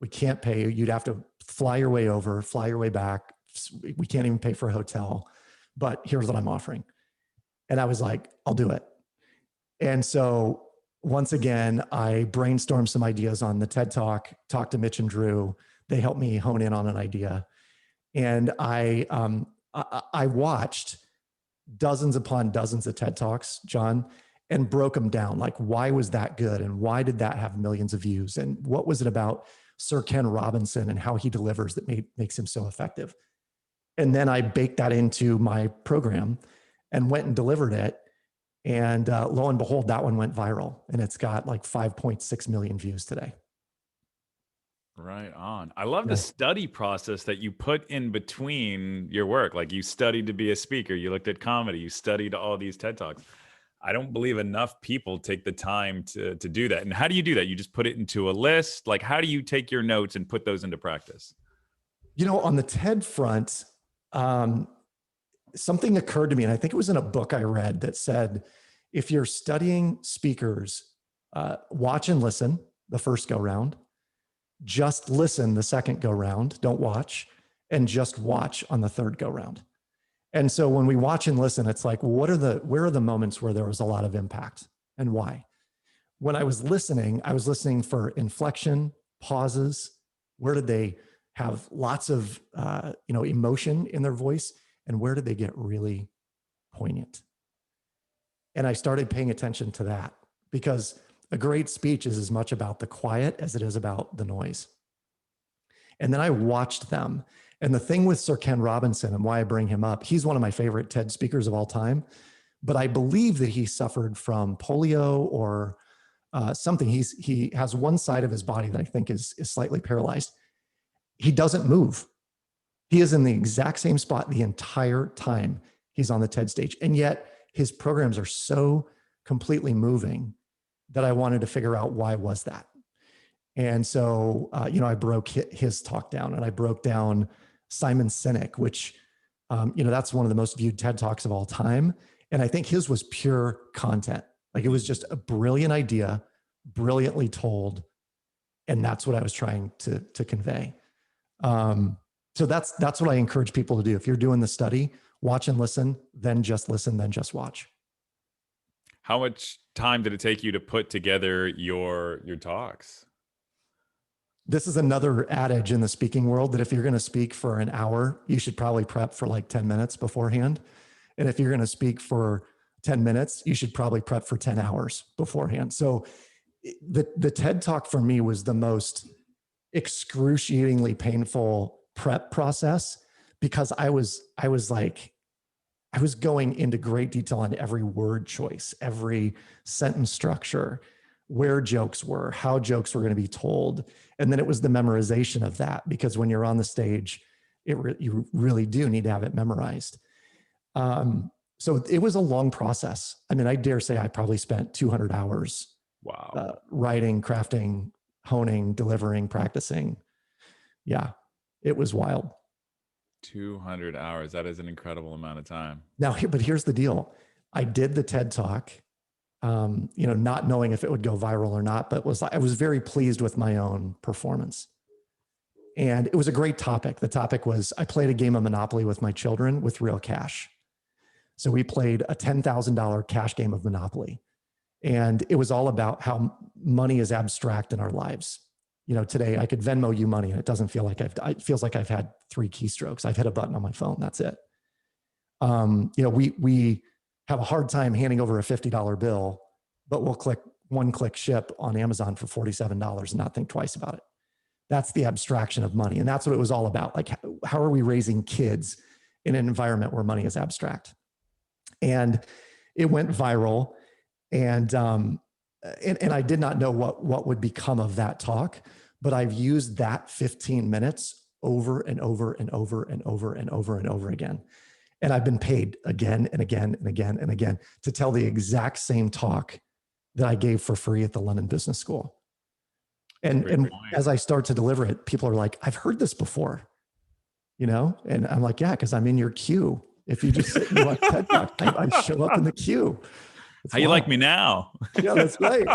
We can't pay you. You'd have to fly your way over, fly your way back. We can't even pay for a hotel, but here's what I'm offering. And I was like, I'll do it. And so once again, I brainstormed some ideas on the TED Talk, talked to Mitch and Drew. They helped me hone in on an idea. And I watched dozens upon dozens of TED Talks, John, and broke them down. Like, why was that good? And why did that have millions of views? And what was it about Sir Ken Robinson and how he delivers that makes him so effective? And then I baked that into my program and went and delivered it. And lo and behold, that one went viral. And it's got like 5.6 million views today. Right on. I love the study process that you put in between your work. Like, you studied to be a speaker, you looked at comedy, you studied all these TED Talks. I don't believe enough people take the time to do that. And how do you do that? You just put it into a list? Like, how do you take your notes and put those into practice? You know, on the TED front, something occurred to me, and I think it was in a book I read that said, if you're studying speakers, watch and listen the first go round, just listen the second go round, don't watch, and just watch on the third go round. And so when we watch and listen, it's like, where are the moments where there was a lot of impact and why? When I was listening for inflection, pauses. Where did they have lots of emotion in their voice, and where did they get really poignant? And I started paying attention to that, because a great speech is as much about the quiet as it is about the noise. And then I watched them. And the thing with Sir Ken Robinson, and why I bring him up, he's one of my favorite TED speakers of all time, but I believe that he suffered from polio or something. He has one side of his body that I think is slightly paralyzed. He doesn't move. He is in the exact same spot the entire time he's on the TED stage. And yet his programs are so completely moving that I wanted to figure out, why was that? And so, I broke his talk down, and I broke down Simon Sinek, which, that's one of the most viewed TED Talks of all time. And I think his was pure content. Like, it was just a brilliant idea, brilliantly told. And that's what I was trying to convey. So that's what I encourage people to do. If you're doing the study, watch and listen, then just listen, then just watch. How much time did it take you to put together your talks? This is another adage in the speaking world, that if you're going to speak for an hour, you should probably prep for like 10 minutes beforehand. And if you're going to speak for 10 minutes, you should probably prep for 10 hours beforehand. So the TED Talk for me was the most excruciatingly painful prep process, because I was going into great detail on every word choice, every sentence structure, where jokes were, how jokes were going to be told. And then it was the memorization of that, because when you're on the stage, you really do need to have it memorized. So it was a long process. I mean, I dare say I probably spent 200 hours. Wow. Writing, crafting, honing, delivering, practicing. Yeah, it was wild. 200 hours. That is an incredible amount of time. Now, but here's the deal. I did the TED Talk, not knowing if it would go viral or not, but I was very pleased with my own performance. And it was a great topic. The topic was, I played a game of Monopoly with my children with real cash. So we played a $10,000 cash game of Monopoly. And it was all about how money is abstract in our lives. today I could Venmo you money and it doesn't feel like it feels like I've had 3 keystrokes. I've hit a button on my phone. That's it. We have a hard time handing over a $50 bill, but we'll click one click ship on Amazon for $47 and not think twice about it. That's the abstraction of money. And that's what it was all about. Like, how are we raising kids in an environment where money is abstract? And it went viral. And I did not know what would become of that talk, but I've used that 15 minutes over and over and over and over and over and over again. And I've been paid again and again and again and again to tell the exact same talk that I gave for free at the London Business School. And as I start to deliver it, people are like, I've heard this before, and I'm like, yeah, because I'm in your queue. If you just sit and watch TED Talk, I show up in the queue. How you like me now? Yeah, that's right.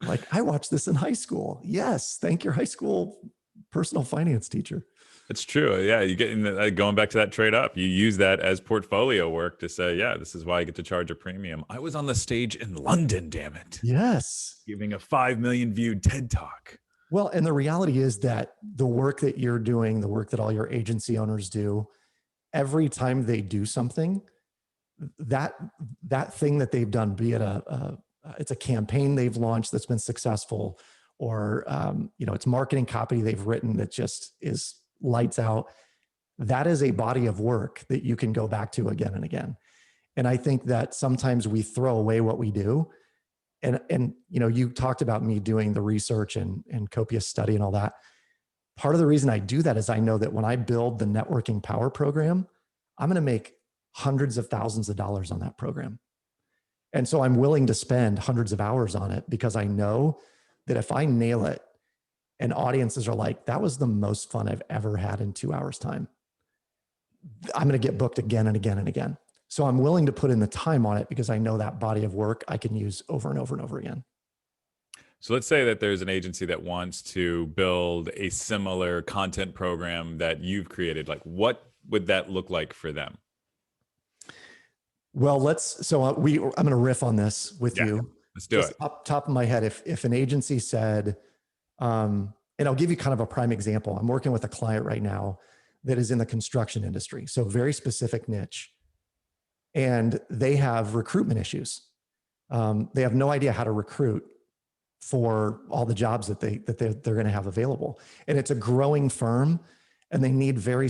Like, I watched this in high school. Yes, thank your high school personal finance teacher. It's true. Yeah, you get going back to that trade up. You use that as portfolio work to say, yeah, this is why I get to charge a premium. I was on the stage in London, damn it. Yes. Giving a 5 million viewed TED Talk. Well, and the reality is that the work that you're doing, the work that all your agency owners do, every time they do something, that thing that they've done, be it it's a campaign they've launched that's been successful, or it's marketing copy they've written that just is lights out. That is a body of work that you can go back to again and again. And I think that sometimes we throw away what we do. And you talked about me doing the research and copious study and all that. Part of the reason I do that is I know that when I build the networking power program, I'm going to make hundreds of thousands of dollars on that program. And so I'm willing to spend hundreds of hours on it because I know that if I nail it, and audiences are like, that was the most fun I've ever had in 2 hours time, I'm going to get booked again and again and again. So I'm willing to put in the time on it because I know that body of work I can use over and over and over again. So let's say that there's an agency that wants to build a similar content program that you've created. Like, what would that look like for them? Well, I'm going to riff on this with you. Let's do it. Up top of my head, if an agency said, and I'll give you kind of a prime example. I'm working with a client right now that is in the construction industry. So very specific niche. And they have recruitment issues. They have no idea how to recruit for all the jobs that they're going to have available. And it's a growing firm, and they need very,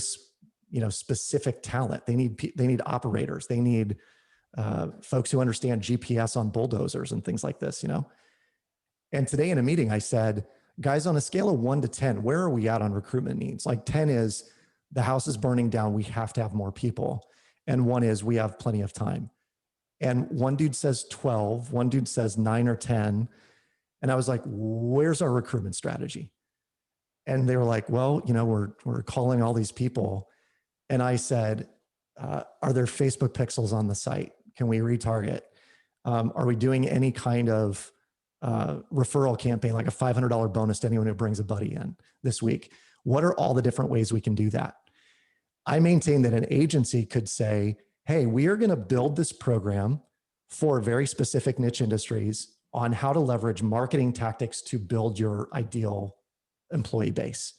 specific talent. They need operators. They need folks who understand GPS on bulldozers and things like this, And today in a meeting, I said, guys, on a scale of 1 to 10, where are we at on recruitment needs? Like 10 is the house is burning down. We have to have more people. And 1 is we have plenty of time. And one dude says 12, one dude says 9 or 10. And I was like, where's our recruitment strategy? And they were like, well, we're calling all these people. And I said, are there Facebook pixels on the site? Can we retarget? Are we doing any kind of referral campaign, like a $500 bonus to anyone who brings a buddy in this week? What are all the different ways we can do that? I maintain that an agency could say, hey, we are going to build this program for very specific niche industries on how to leverage marketing tactics to build your ideal employee base.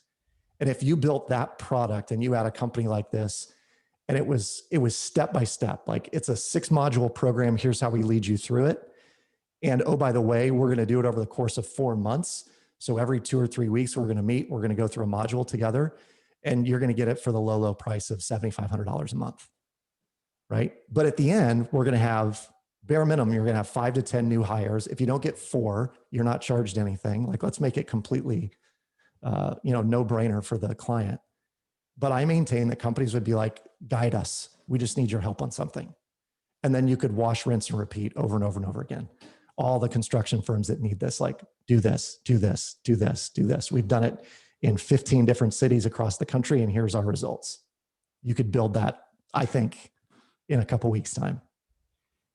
And if you built that product and you had a company like this, and it was step by step, like it's a 6-module program, here's how we lead you through it. And oh, by the way, we're going to do it over the course of 4 months. So every 2 or 3 weeks, we're going to meet, we're going to go through a module together, and you're going to get it for the low price of $7,500 a month. Right. But at the end, we're going to have bare minimum, you're going to have 5 to 10 new hires. If you don't get 4, you're not charged anything. Like, let's make it completely, no brainer for the client. But I maintain that companies would be like, guide us. We just need your help on something. And then you could wash, rinse, and repeat over and over and over again. All the construction firms that need this, like, do this, do this, do this, do this. We've done it in 15 different cities across the country, and here's our results. You could build that, I think, in a couple weeks' time.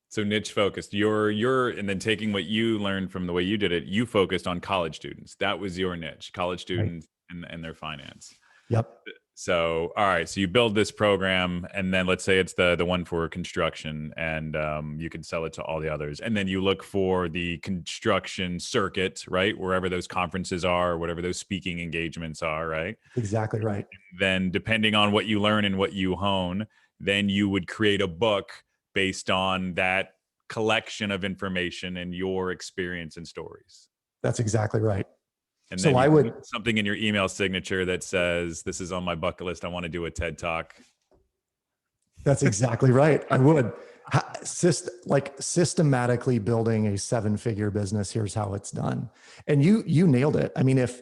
So niche focused. You're and then taking what you learned from the way you did it, you focused on college students. That was your niche, college students, right, and their finance. Yep. So, all right. So you build this program, and then let's say it's the one for construction, and you can sell it to all the others. And then you look for the construction circuit, right? Wherever those conferences are, whatever those speaking engagements are, right? Exactly right. Then, depending on what you learn and what you hone, then you would create a book based on that collection of information and your experience and stories. That's exactly right. And So then I you would, put something in your email signature that says, "This is on my bucket list. I want to do a TED Talk." that's exactly right. I would systematically building a 7-figure business. Here's how it's done. And you nailed it. I mean, if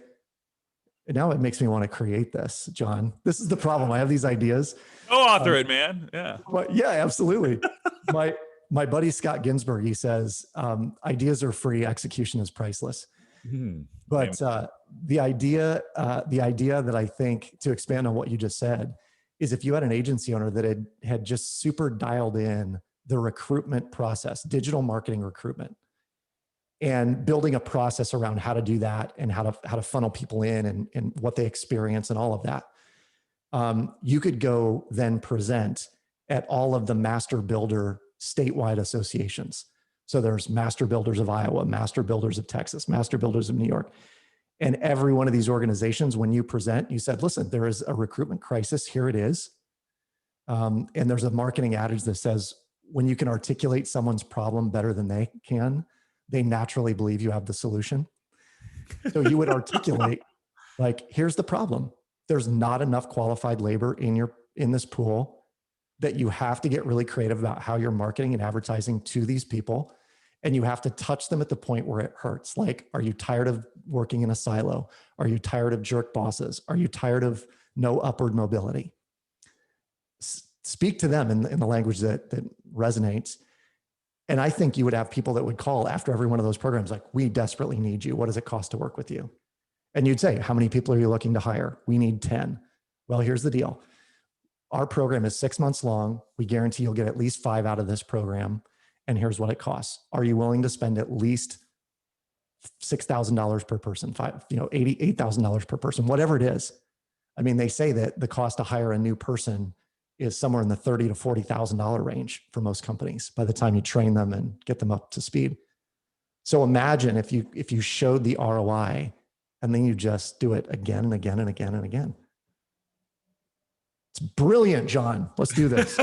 now it makes me want to create this, John. This is the problem. I have these ideas. Go author it, man. Yeah. But yeah, absolutely. My buddy Scott Ginsberg, he says, ideas are free, execution is priceless. But the idea that I think, to expand on what you just said, is if you had an agency owner that had just super dialed in the recruitment process, digital marketing recruitment, and building a process around how to do that and how to funnel people in and what they experience and all of that, you could go then present at all of the master builder statewide associations. So there's Master Builders of Iowa, Master Builders of Texas, Master Builders of New York. And every one of these organizations, when you present, you said, listen, there is a recruitment crisis. Here it is. And there's a marketing adage that says, when you can articulate someone's problem better than they can, they naturally believe you have the solution. So you would articulate, like, here's the problem. There's not enough qualified labor in this pool, that you have to get really creative about how you're marketing and advertising to these people. And you have to touch them at the point where it hurts. Like, are you tired of working in a silo? Are you tired of jerk bosses? Are you tired of no upward mobility? Speak to them in the language that resonates. And I think you would have people that would call after every one of those programs, like, we desperately need you. What does it cost to work with you? And you'd say, how many people are you looking to hire? We need 10. Well, here's the deal. Our program is 6 months long. We guarantee you'll get at least 5 out of this program. And here's what it costs. Are you willing to spend at least $6,000 per person, $8,000 per person, whatever it is? I mean, they say that the cost to hire a new person is somewhere in the $30,000 to $40,000 range for most companies by the time you train them and get them up to speed. So imagine if you showed the ROI and then you just do it again and again and again and again. It's brilliant, John. Let's do this.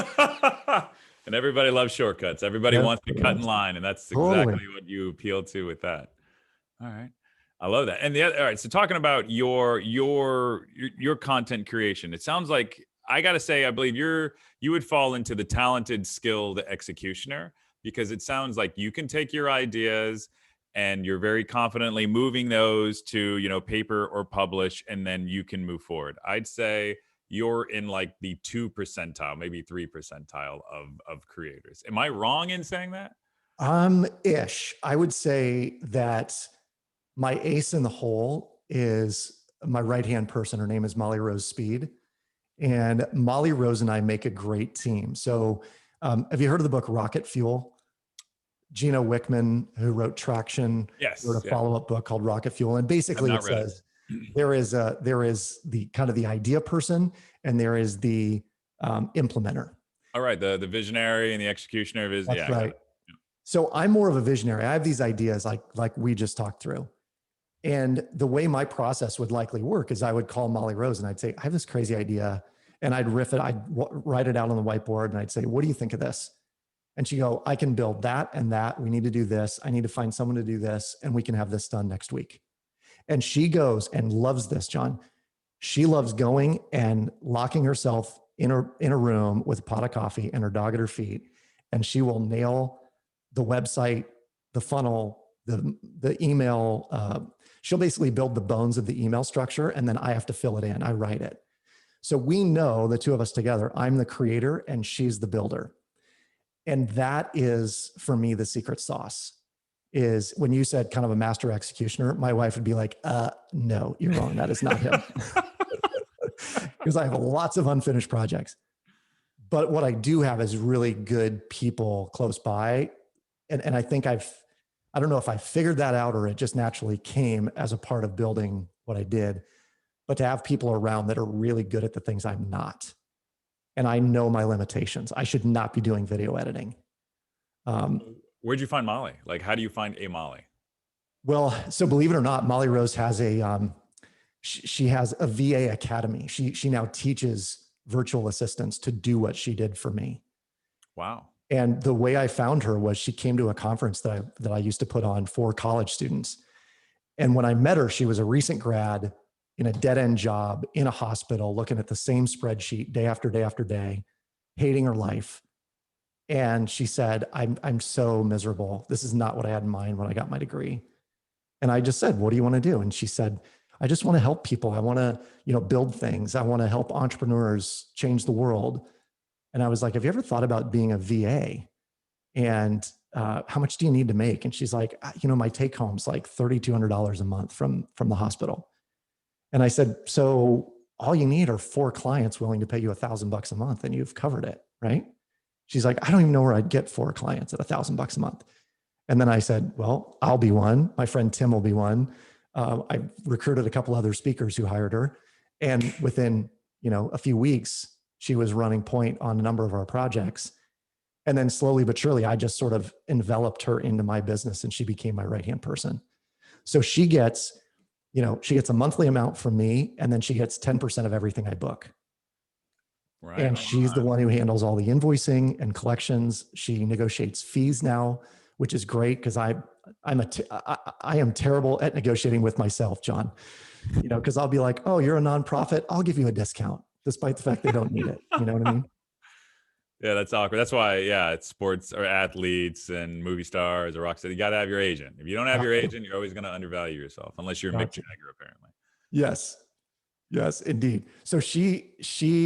And everybody loves shortcuts. Everybody wants to cut in line, and that's exactly what you appeal to with that. All right, I love that. And all right, so talking about your content creation, it sounds like, I got to say, I believe you would fall into the talented, skilled executioner, because it sounds like you can take your ideas and you're very confidently moving those to paper or publish, and then you can move forward. I'd say you're in like the 2 percentile, maybe 3 percentile of creators. Am I wrong in saying that? Ish. I would say that my ace in the hole is my right-hand person. Her name is Molly Rose Speed. And Molly Rose and I make a great team. So have you heard of the book Rocket Fuel? Gino Wickman, who wrote Traction, wrote a follow-up book called Rocket Fuel. And basically it says, there is the kind of the idea person, and there is the implementer. All right, the visionary and the executioner is. That's right. Yeah. So I'm more of a visionary. I have these ideas like we just talked through, and the way my process would likely work is I would call Molly Rose and I'd say, I have this crazy idea, and I'd riff it. I'd write it out on the whiteboard and I'd say, what do you think of this? And she'd go, I can build that and that. We need to do this. I need to find someone to do this, and we can have this done next week. And she goes and loves this, John. She loves going and locking herself in a room with a pot of coffee and her dog at her feet. And she will nail the website, the funnel, the email. She'll basically build the bones of the email structure, and then I have to fill it in. I write it. So we know, the two of us together, I'm the creator and she's the builder. And that is, for me, the secret sauce. Is when you said kind of a master executioner, my wife would be like, no, you're wrong. That is not him. Because I have lots of unfinished projects. But what I do have is really good people close by. And I think I don't know if I figured that out or it just naturally came as a part of building what I did. but to have people around that are really good at the things I'm not. And I know my limitations. I should not be doing video editing. Where'd you find Molly? Like, how do you find a Molly? Well, so believe it or not, Molly Rose has she has a VA academy. She now teaches virtual assistants to do what she did for me. Wow. And the way I found her was she came to a conference that I used to put on for college students. And when I met her, she was a recent grad in a dead end job in a hospital, looking at the same spreadsheet day after day after day, hating her life. And she said, I'm so miserable. This is not what I had in mind when I got my degree. And I just said, what do you want to do? And she said, I just want to help people. I want to, build things. I want to help entrepreneurs change the world. And I was like, have you ever thought about being a VA? And how much do you need to make? And she's like, my take home's like $3,200 a month from the hospital. And I said, so all you need are 4 clients willing to pay you $1,000 a month, and you've covered it, right? She's like, I don't even know where I'd get 4 clients at $1,000 a month. And then I said, well, I'll be one. My friend Tim will be one. I recruited a couple other speakers who hired her. And within, a few weeks, she was running point on a number of our projects. And then slowly but surely, I just sort of enveloped her into my business, and she became my right-hand person. So she gets a monthly amount from me, and then she gets 10% of everything I book. Right. And she's the one who handles all the invoicing and collections. She negotiates fees now, which is great because I am terrible at negotiating with myself, John. Because I'll be like, oh, you're a nonprofit, I'll give you a discount, despite the fact they don't need it. You know what I mean? Yeah, that's awkward. That's why, it's sports or athletes and movie stars or rock stars. You got to have your agent. If you don't have your agent, you're always going to undervalue yourself, unless you're Mick Jagger, apparently. Yes, indeed. So she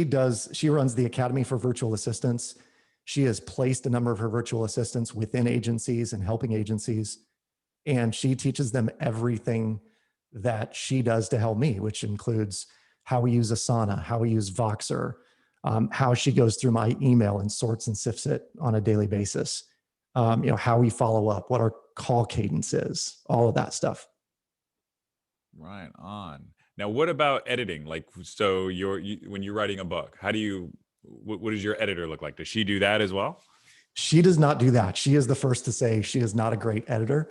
runs the Academy for Virtual Assistants. She has placed a number of her virtual assistants within agencies and helping agencies. And she teaches them everything that she does to help me, which includes how we use Asana, how we use Voxer, how she goes through my email and sorts and sifts it on a daily basis. How we follow up, what our call cadence is, all of that stuff. Right on. Now, what about editing? Like, so when you're writing a book, what does your editor look like? Does she do that as well? She does not do that. She is the first to say she is not a great editor.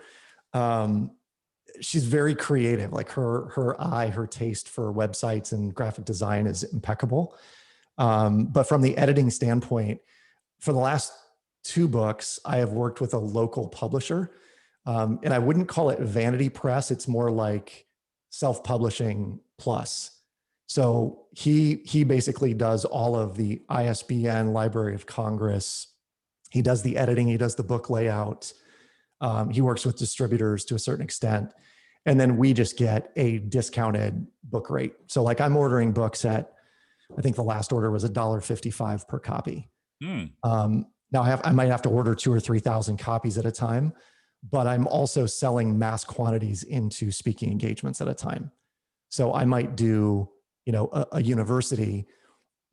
She's very creative. Like her taste for websites and graphic design is impeccable. But from the editing standpoint, for the last 2 books, I have worked with a local publisher. And I wouldn't call it vanity press. It's more like self-publishing plus. So he basically does all of the ISBN, Library of Congress. He does the editing. He does the book layout. He works with distributors to a certain extent. And then we just get a discounted book rate. So like I'm ordering books at, I think the last order was $1.55 per copy. Now I might have to order 2,000 or 3,000 copies at a time, but I'm also selling mass quantities into speaking engagements at a time. So I might do, a university,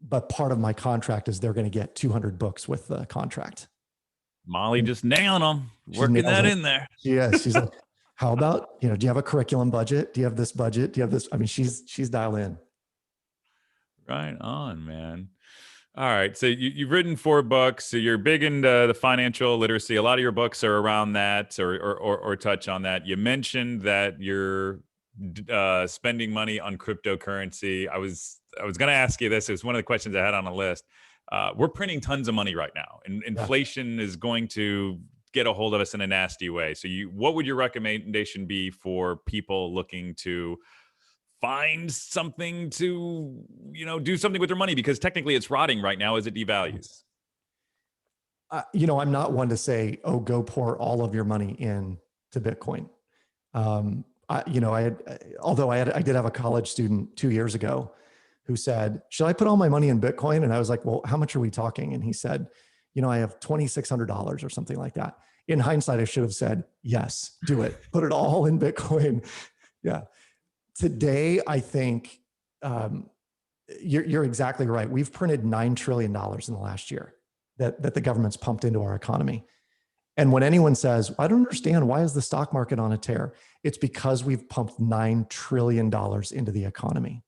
but part of my contract is they're going to get 200 books with the contract. Molly just nailing them, working that in there. Yes, she's like, how about, do you have a curriculum budget? Do you have this budget? Do you have this? I mean, she's dialed in. Right on, man. All right. So you've written 4 books. So you're big into the financial literacy. A lot of your books are around that or touch on that. You mentioned that you're spending money on cryptocurrency. I was going to ask you this. It was one of the questions I had on the list. We're printing tons of money right now, and inflation is going to get a hold of us in a nasty way. So what would your recommendation be for people looking to find something to, do something with their money? Because technically it's rotting right now as it devalues. I'm not one to say, oh, go pour all of your money in to Bitcoin. I did have a college student 2 years ago who said, should I put all my money in Bitcoin? And I was like, well, how much are we talking? And he said, I have $2,600 or something like that. In hindsight, I should have said, yes, do it. Put it all in Bitcoin. Yeah. Today, I think you're exactly right. We've printed $9 trillion in the last year that the government's pumped into our economy. And when anyone says, I don't understand, why is the stock market on a tear? It's because we've pumped $9 trillion into the economy.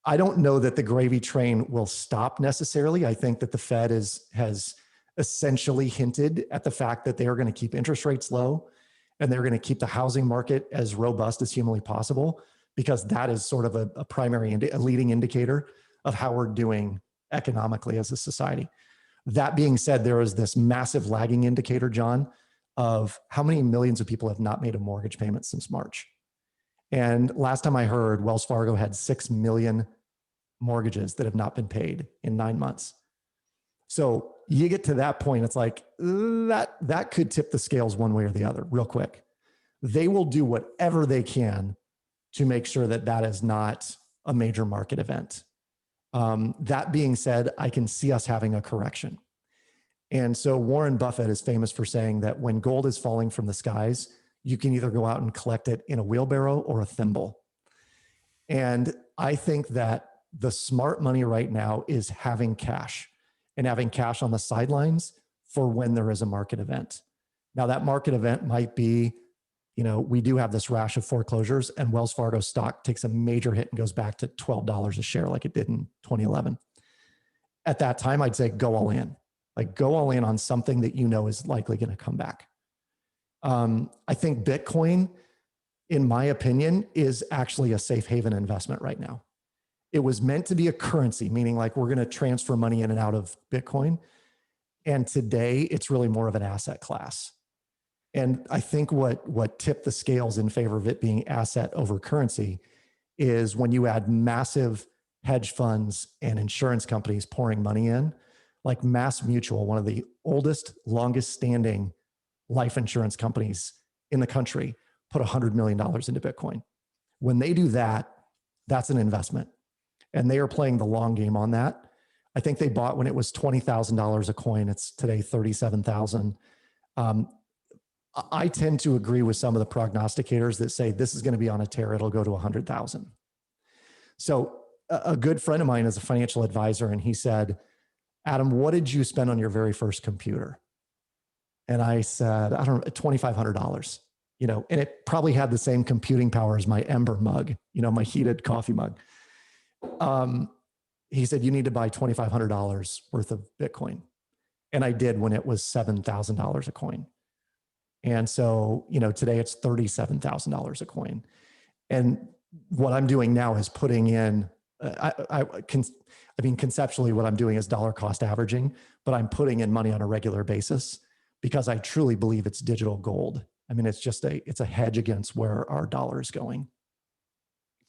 I don't know that the gravy train will stop necessarily. I think that the Fed has essentially hinted at the fact that they are going to keep interest rates low and they're going to keep the housing market as robust as humanly possible, because that is sort of a primary, a leading indicator of how we're doing economically as a society. That being said, there is this massive lagging indicator, John, of how many millions of people have not made a mortgage payment since March. And last time I heard, Wells Fargo had 6 million mortgages that have not been paid in 9 months. So you get to that point, it's like that could tip the scales one way or the other real quick. They will do whatever they can to make sure that that is not a major market event. That being said, I can see us having a correction. And so Warren Buffett is famous for saying that when gold is falling from the skies, you can either go out and collect it in a wheelbarrow or a thimble. And I think that the smart money right now is having cash and having cash on the sidelines for when there is a market event. Now, that market event might be, we do have this rash of foreclosures, and Wells Fargo stock takes a major hit and goes back to $12 a share like it did in 2011. At that time, I'd say go all in. Like, go all in on something that is likely going to come back. I think Bitcoin, in my opinion, is actually a safe haven investment right now. It was meant to be a currency, meaning like we're going to transfer money in and out of Bitcoin. And today it's really more of an asset class. And I think what tipped the scales in favor of it being asset over currency is when you add massive hedge funds and insurance companies pouring money in, like Mass Mutual, one of the oldest, longest standing life insurance companies in the country, put $100 million into Bitcoin. When they do that, that's an investment. And they are playing the long game on that. I think they bought when it was $20,000 a coin. It's today $37,000. I tend to agree with some of the prognosticators that say this is going to be on a tear. It'll go to 100,000. So a good friend of mine is a financial advisor, and he said, Adam, what did you spend on your very first computer? And I said, I don't know, $2,500, and it probably had the same computing power as my Ember mug, my heated coffee mug. He said, you need to buy $2,500 worth of Bitcoin. And I did when it was $7,000 a coin. And so, today it's $37,000 a coin. And what I'm doing now is putting in, conceptually what I'm doing is dollar cost averaging, but I'm putting in money on a regular basis because I truly believe it's digital gold. It's a hedge against where our dollar is going.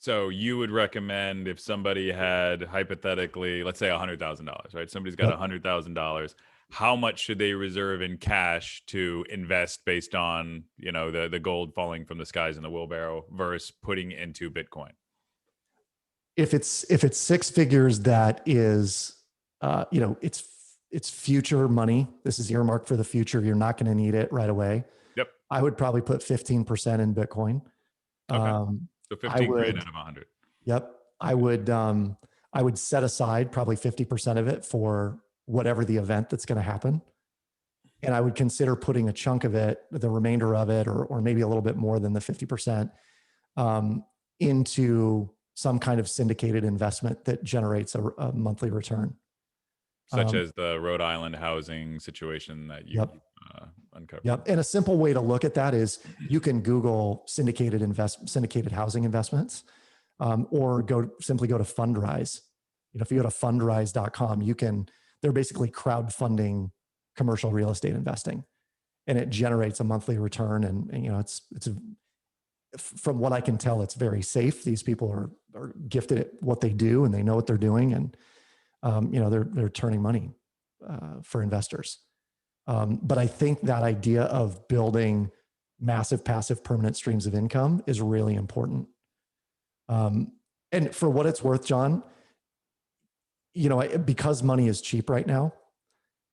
So you would recommend, if somebody had, hypothetically, let's say $100,000, right? Somebody's got $100,000. How much should they reserve in cash to invest based on, the gold falling from the skies in the wheelbarrow versus putting into Bitcoin? If it's six figures, that is, it's future money. This is earmarked for the future. You're not going to need it right away. Yep. I would probably put 15% in Bitcoin. Okay. So 15 grand out of 100. Yep. I would set aside probably 50% of it for whatever the event that's going to happen. And I would consider putting a chunk of it, the remainder of it, or maybe a little bit more than the 50%, into some kind of syndicated investment that generates a monthly return. Such as the Rhode Island housing situation that you uncovered. Yep. And a simple way to look at that is you can Google syndicated housing investments, or simply go to Fundrise. If you go to fundrise.com, they're basically crowdfunding commercial real estate investing, and it generates a monthly return. And it's from what I can tell, it's very safe. These people are gifted at what they do, and they know what they're doing. And, they're turning money for investors. But I think that idea of building massive passive permanent streams of income is really important. And for what it's worth, John, because money is cheap right now,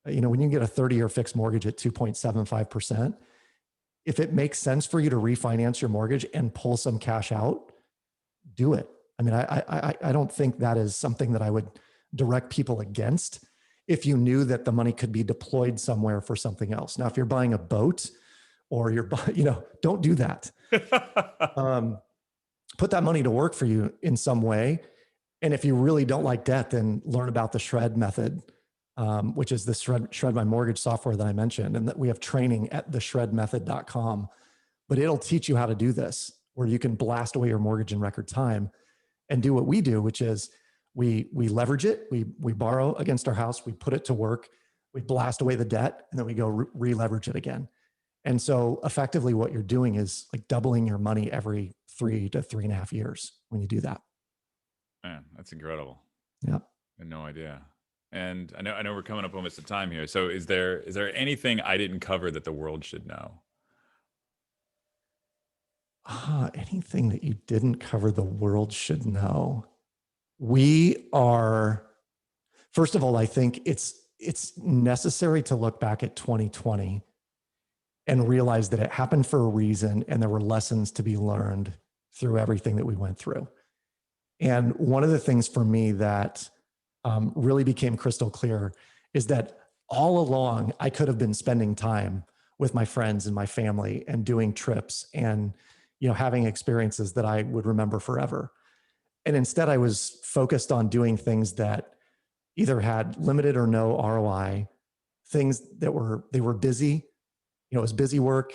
when you get a 30-year fixed mortgage at 2.75%, if it makes sense for you to refinance your mortgage and pull some cash out, do it. I don't think that is something that I would direct people against if you knew that the money could be deployed somewhere for something else. Now, if you're buying a boat or don't do that. Put that money to work for you in some way. And if you really don't like debt, then learn about the Shred method, which is the Shred My Mortgage software that I mentioned. And that we have training at theshredmethod.com. But it'll teach you how to do this, where you can blast away your mortgage in record time and do what we do, which is we leverage it. We borrow against our house, we put it to work, we blast away the debt, and then we go re-leverage it again. And so effectively what you're doing is like doubling your money every 3 to 3.5 years when you do that. Man, that's incredible. Yeah. I had no idea. And I know we're coming up almost to time here. So is there anything I didn't cover that the world should know? Anything that you didn't cover the world should know. We are, first of all, I think it's necessary to look back at 2020 and realize that it happened for a reason and there were lessons to be learned through everything that we went through. And one of the things for me that really became crystal clear is that all along I could have been spending time with my friends and my family and doing trips and, you know, having experiences that I would remember forever. And instead I was focused on doing things that either had limited or no ROI, things that were busy. You know, it was busy work.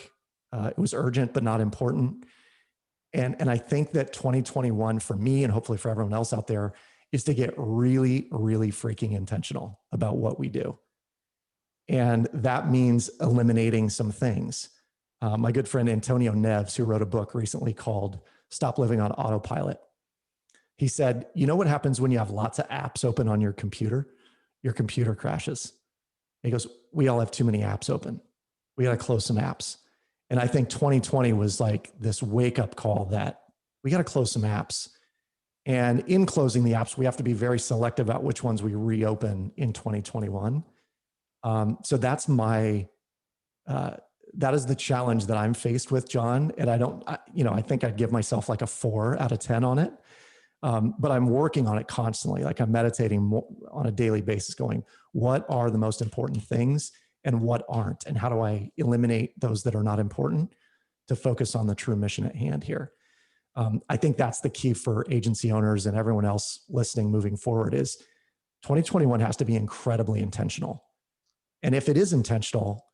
It was urgent, but not important. And I think that 2021 for me, and hopefully for everyone else out there, is to get really, really freaking intentional about what we do. And that means eliminating some things. My good friend Antonio Neves, who wrote a book recently called Stop Living on Autopilot, he said, you know what happens when you have lots of apps open on your computer? Your computer crashes. He goes, we all have too many apps open. We got to close some apps. And I think 2020 was like this wake up call that we got to close some apps. And in closing the apps, we have to be very selective about which ones we reopen in 2021. So that's that is the challenge that I'm faced with, John. And I think I'd give myself like a 4 out of 10 on it. But I'm working on it constantly. Like I'm meditating on a daily basis going, what are the most important things and what aren't? And how do I eliminate those that are not important to focus on the true mission at hand here? I think that's the key for agency owners and everyone else listening moving forward is 2021 has to be incredibly intentional. And if it is intentional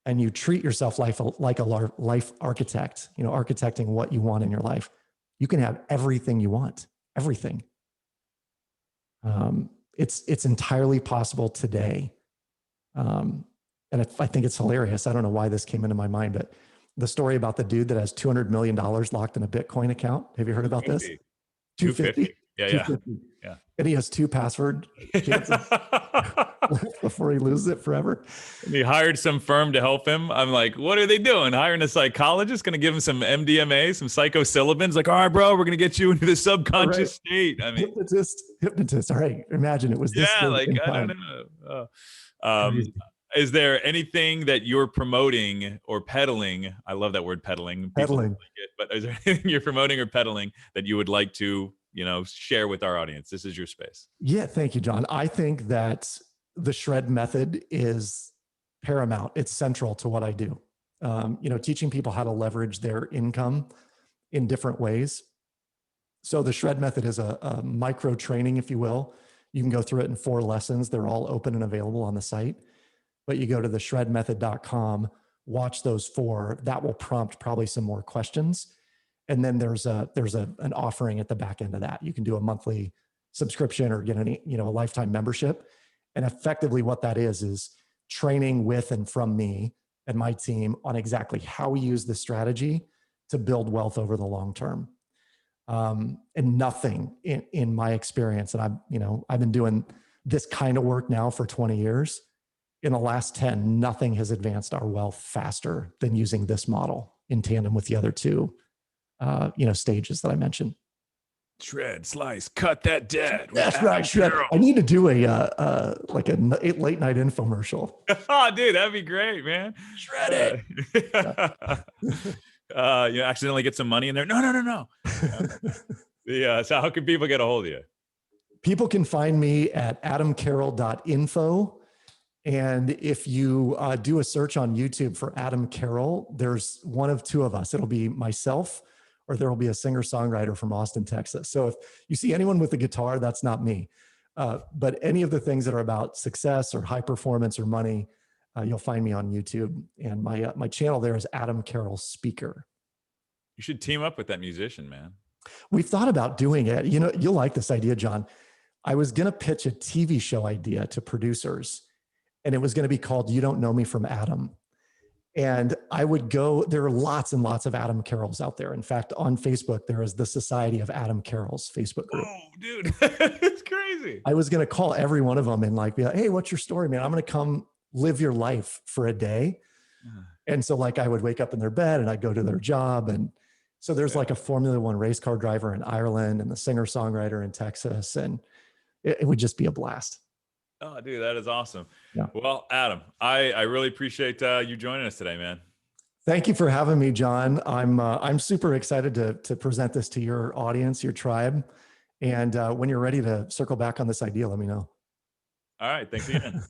and you treat yourself like a life architect, you know, architecting what you want in your life, you can have everything you want, everything. It's entirely possible today. And I think it's hilarious. I don't know why this came into my mind, but the story about the dude that has $200 million locked in a Bitcoin account. Have you heard about this? 250. Yeah, 250. Yeah. And he has 2 password chances before he loses it forever. And he hired some firm to help him. I'm like, what are they doing? Hiring a psychologist, going to give him some MDMA, some psilocybins. Like, all right, bro, we're going to get you into the subconscious state. I mean, hypnotist. All right, imagine it was this. Yeah, like I don't know. Is there anything that you're promoting or peddling? I love that word peddling. Peddling. Like it, but is there anything you're promoting or peddling that you would like to, share with our audience? This is your space. Yeah, thank you, John. I think that the Shred method is paramount. It's central to what I do. Teaching people how to leverage their income in different ways. So the Shred method is a micro training, if you will. You can go through it in 4 lessons. They're all open and available on the site. But you go to theshredmethod.com, watch those 4. That will prompt probably some more questions. And then there's an offering at the back end of that. You can do a monthly subscription or get a lifetime membership. And effectively what that is training with and from me and my team on exactly how we use the strategy to build wealth over the long term. And nothing in my experience, and I've been doing this kind of work now for 20 years. In the last 10, nothing has advanced our wealth faster than using this model in tandem with the other 2, stages that I mentioned. Shred, slice, cut that debt. That's right, Shred. I need to do a late night infomercial. Oh, dude, that'd be great, man. Shred it. You accidentally get some money in there. No. Yeah. So how can people get a hold of you? People can find me at adamcarroll.info. And if you do a search on YouTube for Adam Carroll, there's one of 2 of us. It'll be myself or there will be a singer-songwriter from Austin, Texas. So if you see anyone with a guitar, that's not me. But any of the things that are about success or high performance or money, you'll find me on YouTube. And my channel there is Adam Carroll Speaker. You should team up with that musician, man. We've thought about doing it. You know, you'll like this idea, John. I was going to pitch a TV show idea to producers, and it was going to be called You Don't Know Me from Adam. And I would go, there are lots and lots of Adam Carrolls out there. In fact, on Facebook, there is the Society of Adam Carrolls Facebook group. Oh, dude, it's crazy. I was going to call every one of them and like, be like, hey, what's your story, man? I'm going to come live your life for a day. And so like I would wake up in their bed and I'd go to their job. And so there's like a Formula One race car driver in Ireland and the singer-songwriter in Texas. And it would just be a blast. Oh, dude, that is awesome. Yeah. Well, Adam, I really appreciate you joining us today, man. Thank you for having me, John. I'm super excited to present this to your audience, your tribe. And when you're ready to circle back on this idea, let me know. All right. Thanks again.